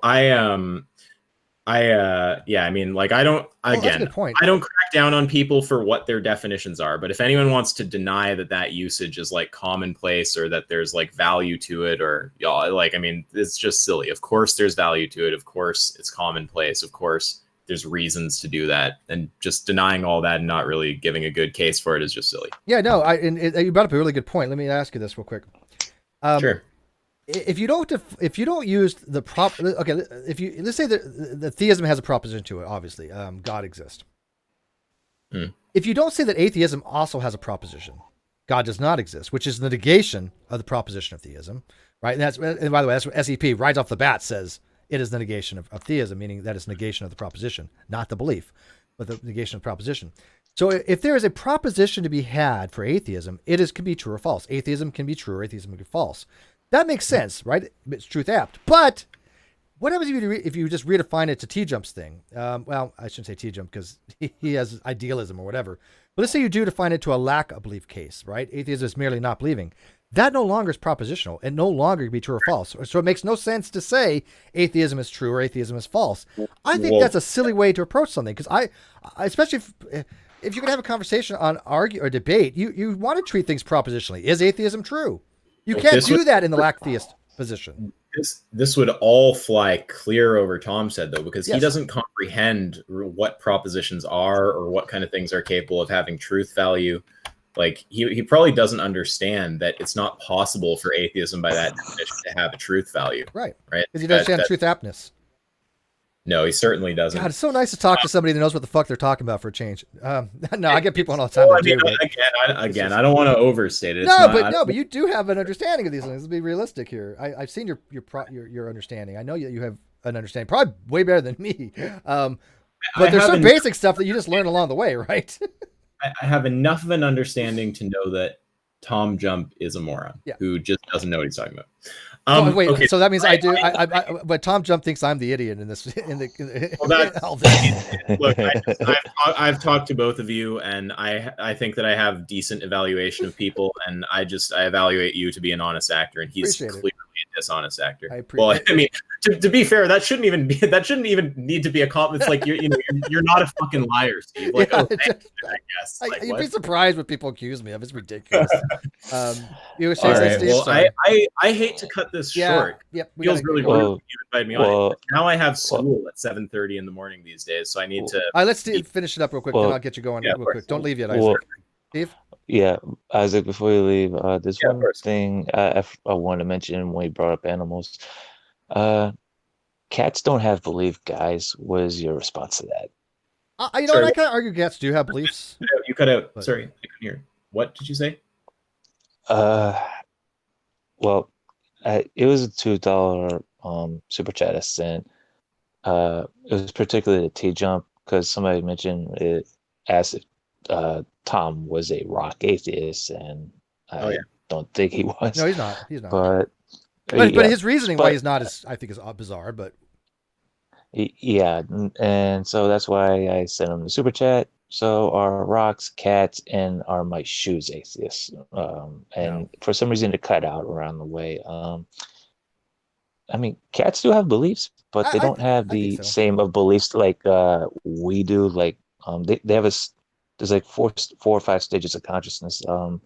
I mean, like, I don't, again, I don't crack down on people for what their definitions are, but if anyone wants to deny that usage is like commonplace or that there's like value to it, or like, I mean, it's just silly. Of course there's value to it. Of course it's commonplace. Of course there's reasons to do that, and just denying all that and not really giving a good case for it is just silly. Yeah, no, you brought up a really good point. Let me ask you this real quick. Sure. if you don't use the let's say that the theism has a proposition to it. Obviously, God exists. If you don't say that atheism also has a proposition, God does not exist, which is the negation of the proposition of theism, right? And by the way, that's what SEP right off the bat says. It is the negation of theism, meaning that it's negation of the proposition, not the belief, but the negation of the proposition. So if there is a proposition to be had for atheism, can be true or false. Atheism can be true or atheism can be false. That makes sense, right? It's truth apt. But what happens if you just redefine it to Tjump's thing? Well, I shouldn't say Tjump because he has idealism or whatever. But let's say you do define it to a lack of belief case, right? Atheism is merely not believing. That no longer is propositional. It no longer can be true or false. So it makes no sense to say atheism is true or atheism is false. I think that's a silly way to approach something because especially if you can have a conversation on argue or debate, you want to treat things propositionally. Is atheism true? You can't do that in the lack theist position. This would all fly clear over Tom said, though, because he doesn't comprehend what propositions are or what kind of things are capable of having truth value. Like he probably doesn't understand that it's not possible for atheism by that definition to have a truth value. Right. Because he doesn't understand truth aptness. No, he certainly doesn't. God, it's so nice to talk to somebody that knows what the fuck they're talking about for a change. No, I get people on all the time. Well, again, I don't want to overstate it. But you do have an understanding of these things. Let's be realistic here. I've seen your understanding. I know you have an understanding, probably way better than me. But there's some basic stuff that you just learn along the way, right? I have enough of an understanding to know that Tom Tjump is a moron who just doesn't know what he's talking about. Wait, okay. So that means I do. But Tom Tjump thinks I'm the idiot in this. Look, I've talked to both of you, and I think that I have decent evaluation of people, and I evaluate you to be an honest actor, and he's clearly a dishonest actor. I mean, to be fair, that shouldn't even need to be a compliment. It's like you're not a fucking liar, Steve. Like, I guess. Like, you'd be surprised what people accuse me of. It's ridiculous. You were saying, Steve? Well, I hate to cut this short. Yep. It feels really rude you invited me on. Now I have school at 7:30 in the morning these days, so I need to. Let's finish it up real quick, then I'll get you going real quick. Don't leave yet, Isaac. Steve? Yeah, Isaac, before you leave, there's one thing I wanted to mention when you brought up animals. Cats don't have belief, guys. What is your response to that? I kind of argue cats do have beliefs. You cut out. Sorry, I couldn't hear. What did you say? Well, it was a $2 super chat I sent. It was particularly the Tjump because somebody mentioned it, asked if Tom was a rock atheist, and I don't think he was. No, he's not. He's not. But his reasoning why he's not is, I think, is bizarre. But yeah, and so that's why I sent him the super chat. So are rocks, cats, and are my shoes atheists? For some reason, it cut out around the way. I mean, cats do have beliefs, but they don't have the same of beliefs like we do. Like they have there's like four or five stages of consciousness. I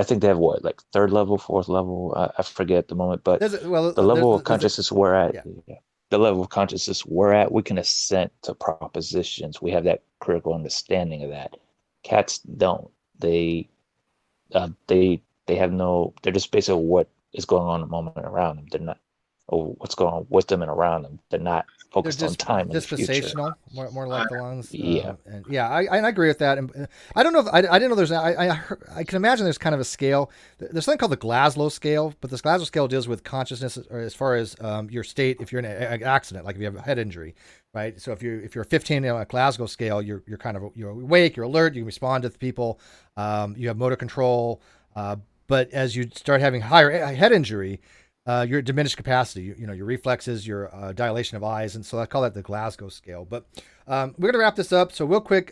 think they have like third level, fourth level. I forget at the moment, but the level of consciousness we're at. Yeah. The level of consciousness we're at, we can assent to propositions. We have that critical understanding of that. Cats don't. They have no. They're just basically what is going on in the moment around them. They're not. What's going on with them and around them. They're not focused on time. Dispensational, more like the ones. I agree with that. And I don't know if I didn't know there's. I can imagine there's kind of a scale. There's something called the Glasgow scale, but this Glasgow scale deals with consciousness, or as far as your state if you're in an accident, like if you have a head injury, right? So if you're 15 on a Glasgow scale, you're kind of you're awake, you're alert, you can respond to people, you have motor control. But as you start having higher head injury, your diminished capacity, your reflexes, your dilation of eyes. And so I call that the Glasgow scale. But we're going to wrap this up. So real quick,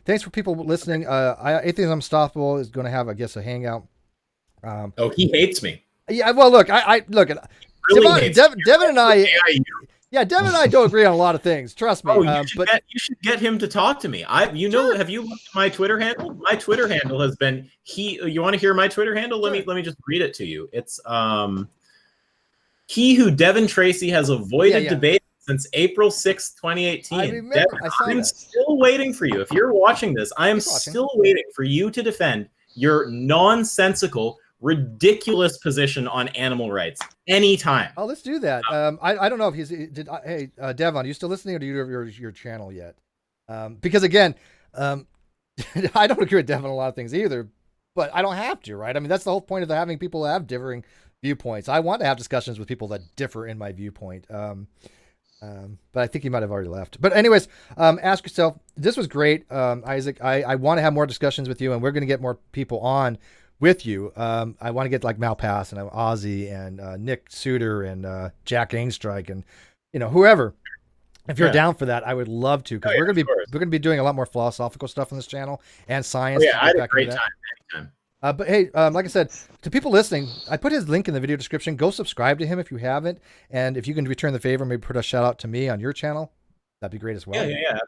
thanks for people listening. Atheism Unstoppable is going to have, I guess, a hangout. He hates me. Yeah, well, look, I look at really Devin and I. Yeah, Devin and I don't agree on a lot of things. Trust me. You should get him to talk to me. Have you looked at my Twitter handle? My Twitter handle has been You want to hear my Twitter handle? Let me just read it to you. It's he who Devin Tracy has avoided debate since April 6th, 2018. I remember. I'm still waiting for you. If you're watching this, I am still waiting for you to defend your nonsensical, ridiculous position on animal rights anytime. Oh, let's do that. I don't know if hey, Devon, are you still listening, or do you have your channel yet? Because again, I don't agree with Devon on a lot of things either, but I don't have to, right? I mean, that's the whole point of having people have differing viewpoints. I want to have discussions with people that differ in my viewpoint. But I think he might have already left. But anyways, ask yourself, this was great, Isaac. I want to have more discussions with you, and we're going to get more people on with you. I want to get like Malpass and Ozzy and Nick Suter and Jack Angstrike and whoever. If you're down for that, I would love to, because we're gonna be doing a lot more philosophical stuff on this channel and science. Oh, yeah, I had a great time anytime. But hey, like I said, to people listening, I put his link in the video description. Go subscribe to him if you haven't, and if you can return the favor, maybe put a shout out to me on your channel. That'd be great as well. Yeah,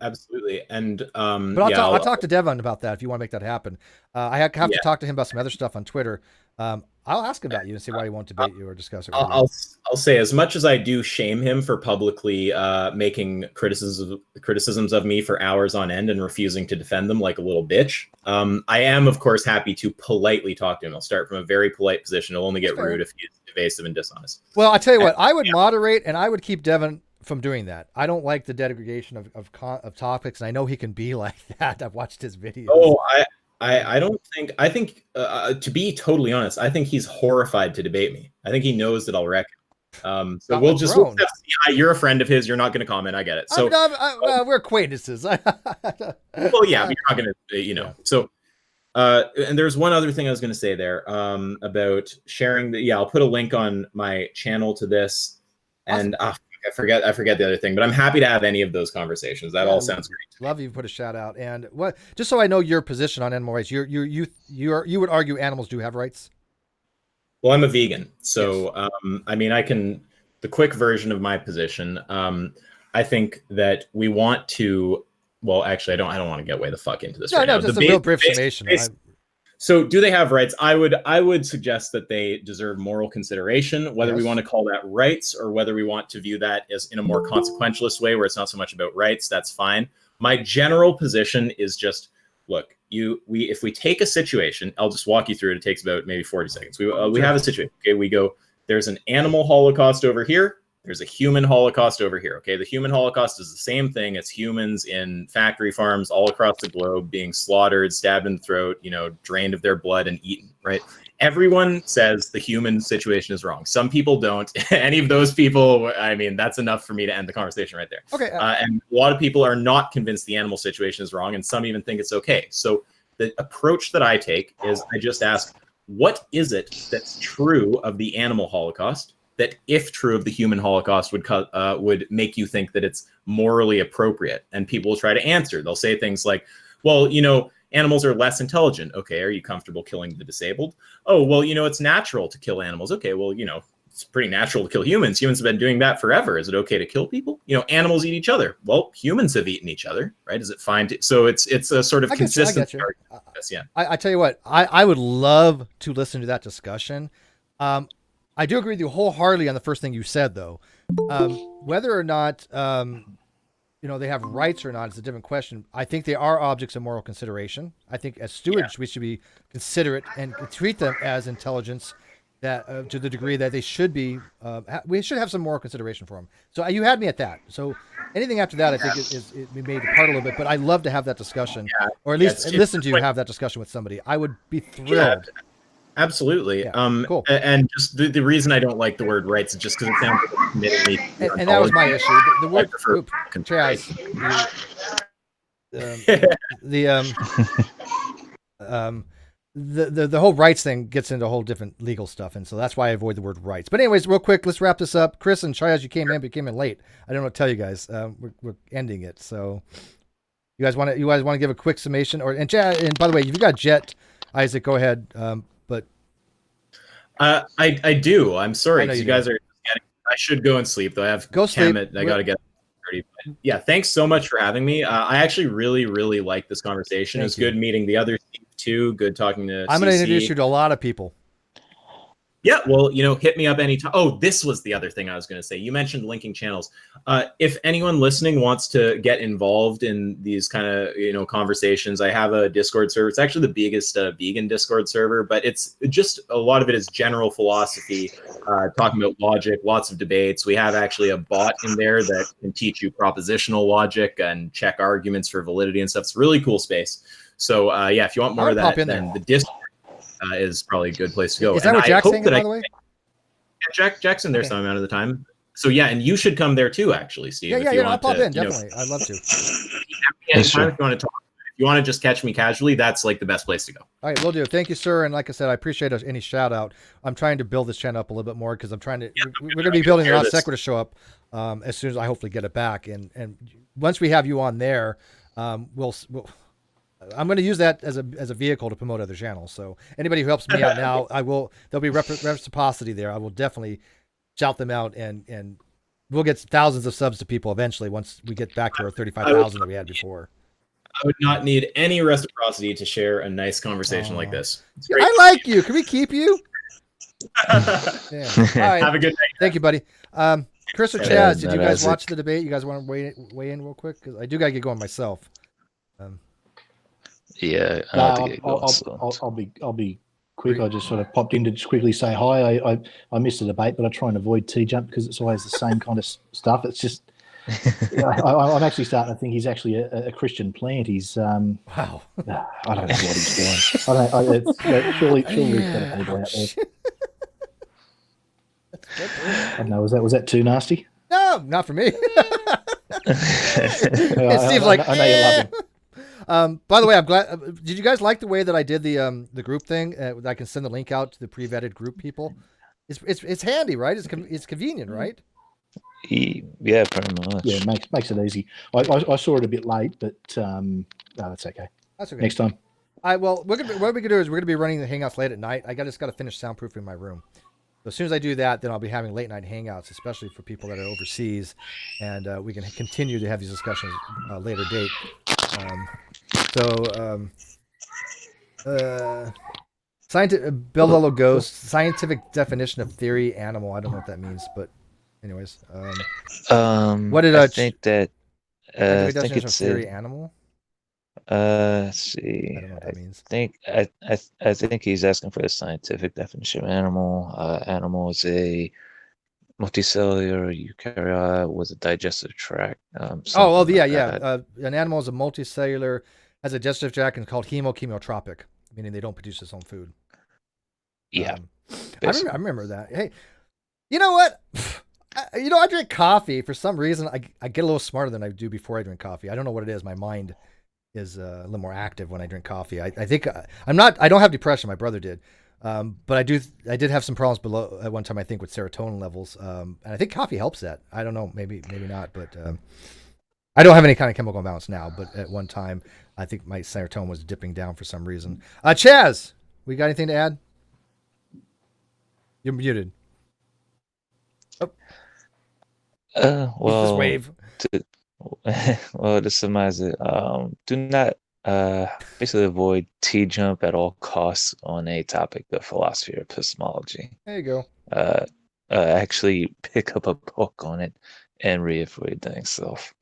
absolutely. And but I'll talk to Devon about that if you want to make that happen. I have to talk to him about some other stuff on Twitter. I'll ask him about you and see why he won't debate you or discuss it. I'll say, as much as I do shame him for publicly making criticisms of me for hours on end and refusing to defend them like a little bitch, I am, of course, happy to politely talk to him. I'll start from a very polite position. He'll only get rude if he's evasive and dishonest. Well, I tell you what, I would moderate, and I would keep Devon from doing that. I don't like the degradation of topics, and I know he can be like that. I've watched his videos. Oh, I think to be totally honest, I think he's horrified to debate me. I think he knows that I'll wreck him. So we'll just see. You're a friend of his. You're not going to comment. I get it. So we're acquaintances. Well, yeah, but you're not going to, So, and there's one other thing I was going to say there about sharing I'll put a link on my channel to this, and I forget the other thing, but I'm happy to have any of those conversations. That all sounds great. Love you put a shout out. And what, just so I know your position on animal rights, you would argue animals do have rights? Well, I'm a vegan, so I mean, the quick version of my position. I think that we want to. Well, actually, I don't want to get way the fuck into this. No, just a real brief summation. So do they have rights? I would suggest that they deserve moral consideration, whether we want to call that rights or whether we want to view that as in a more consequentialist way where it's not so much about rights, that's fine. My general position is just, look, if we take a situation, I'll just walk you through it. It takes about maybe 40 seconds. We have a situation. Okay, we go, there's an animal holocaust over here. There's a human holocaust over here. Okay, the human holocaust is the same thing. It's humans in factory farms all across the globe being slaughtered, stabbed in the throat, drained of their blood and eaten, right? Everyone says the human situation is wrong. Some people don't. Any of those people, I mean, that's enough for me to end the conversation right there. Okay. And a lot of people are not convinced the animal situation is wrong, and some even think it's okay. So the approach that I take is I just ask, what is it that's true of the animal holocaust that, if true of the human holocaust, would make you think that it's morally appropriate? And people will try to answer. They'll say things like, well, animals are less intelligent. Okay, are you comfortable killing the disabled? Oh, well, it's natural to kill animals. Okay, well, it's pretty natural to kill humans. Humans have been doing that forever. Is it okay to kill people? Animals eat each other. Well, humans have eaten each other, right? Is it fine to? So it's a sort of consistent. Yeah. I tell you what, I would love to listen to that discussion. I do agree with you wholeheartedly on the first thing you said, though. Whether or not they have rights or not is a different question. I think they are objects of moral consideration. I think as stewards, we should be considerate and treat them as intelligence, that to the degree that they should be. We should have some moral consideration for them. So you had me at that. So anything after that, I think we made apart a little bit. But I love to have that discussion, or at least listen to you have that discussion with somebody. I would be thrilled. Yeah. Absolutely. Cool. And just the reason I don't like the word rights is just because it sounds like committed me. And that was my issue. The word Chaz, the whole rights thing gets into a whole different legal stuff, and so that's why I avoid the word rights. But anyways, real quick, let's wrap this up. Chris and Chaz, you came in late. I don't know what to tell you guys. We're ending it. So you guys want to give a quick summation, and by the way, if you got Jet, Isaac, go ahead. But I do. I'm sorry, because you guys are. I should go and sleep, though. I have sleep. I got to get. Yeah, thanks so much for having me. I actually really, really like this conversation. It was good meeting the other Steve too. Good talking to. I'm going to introduce you to a lot of people. Yeah, well, hit me up anytime. Oh, this was the other thing I was going to say. You mentioned linking channels. If anyone listening wants to get involved in these kind of, conversations, I have a Discord server. It's actually the biggest vegan Discord server, but it's just a lot of it is general philosophy, talking about logic, lots of debates. We have actually a bot in there that can teach you propositional logic and check arguments for validity and stuff. It's a really cool space. So, yeah, if you want more of that, then the Discord is probably a good place to go. Is that where Jack's hanging, by the way? Jack's in there some amount of the time. So yeah, and you should come there too, actually, Steve. Yeah, I'll pop in, definitely. I'd love to. If you want to talk, if you want to just catch me casually, that's like the best place to go. All right, will do. Thank you, sir. And like I said, I appreciate any shout out. I'm trying to build this channel up a little bit more because I'm trying to. We're going to be building the non sequitur show up as soon as I hopefully get it back. And once we have you on there, we'll I'm going to use that as a vehicle to promote other channels. So anybody who helps me out now, there'll be reciprocity there. I will definitely shout them out, and we'll get thousands of subs to people eventually once we get back to our 35,000 that we had before. I would not need any reciprocity to share a nice conversation like this. I like you. Can we keep you? Yeah. All right. Have a good night. Thank you, buddy. Chris or Chaz, did you guys watch the debate? You guys want to weigh in real quick? Because I do got to get going myself. Yeah, I'll be quick. I just sort of popped in to just quickly say hi. I missed the debate, but I try and avoid Tjump because it's always the same kind of stuff. It's just I'm actually starting to think he's actually a Christian plant. He's wow. I don't know what he's doing. Surely there's better people out there. I don't know. Was that too nasty? No, not for me. Steve's like, I know you love him. By the way, I'm glad. Did you guys like the way that I did the group thing? I can send the link out to the pre-vetted group people. It's handy, right? It's convenient, right? Yeah, pretty much. Yeah, makes it easy. I saw it a bit late, but no, that's okay. That's okay. Next time. What we can do is we're gonna be running the hangouts late at night. I just got to finish soundproofing my room. So as soon as I do that, then I'll be having late night hangouts, especially for people that are overseas, and we can continue to have these discussions at a later date. Scientific Bellello Ghost, scientific definition of theory animal. I don't know what that means, but anyways. What did I think that I think definition of it's theory animal? Let's see. I don't know what that means. I think he's asking for the scientific definition of animal. Animal is a multicellular eukaryote with a digestive tract. Yeah. That. An animal is a multicellular, has a digestive tract, and called chemotropic, meaning they don't produce its own food. Yeah. I remember that. Hey, you know what? I drink coffee. For some reason, I get a little smarter than I do before I drink coffee. I don't know what it is. My mind is a little more active when I drink coffee. I think I don't have depression. My brother did. But I did have some problems below at one time, I think, with serotonin levels. And I think coffee helps that. I don't know, maybe not, but I don't have any kind of chemical imbalance now, but at one time I think my serotonin was dipping down for some reason. Chaz, we got anything to add? You're muted. Oh. Well, this wave. To summarize it, do not basically avoid Tjump at all costs on a topic of philosophy or epistemology. There you go. Actually pick up a book on it and read it for yourself.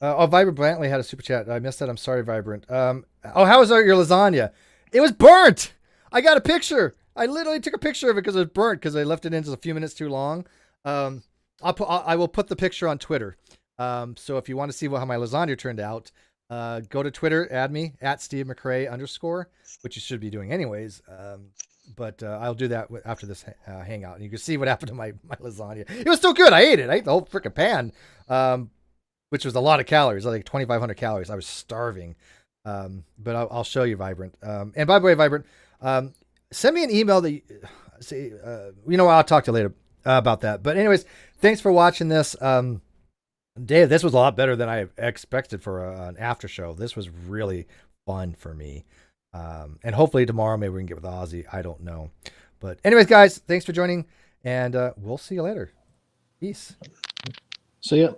Vibrant Brantley had a super chat. I missed that. I'm sorry, Vibrant. How was your lasagna? It was burnt. I got a picture. I literally took a picture of it because it was burnt because I left it in just a few minutes too long. I will put the picture on Twitter. So if you want to see how my lasagna turned out, go to Twitter, add me at Steve McRae_, which you should be doing anyways. But I'll do that after this hangout, and you can see what happened to my lasagna. It was still good. I ate it. I ate the whole freaking pan, which was a lot of calories, like 2,500 calories. I was starving. But I'll show you, Vibrant. And by the way, Vibrant, send me an email that I'll talk to you later about that. But anyways, thanks for watching this. Dave, this was a lot better than I expected for an after show. This was really fun for me. And hopefully tomorrow maybe we can get with Ozzy. I don't know. But anyways, guys, thanks for joining, and we'll see you later. Peace. See ya.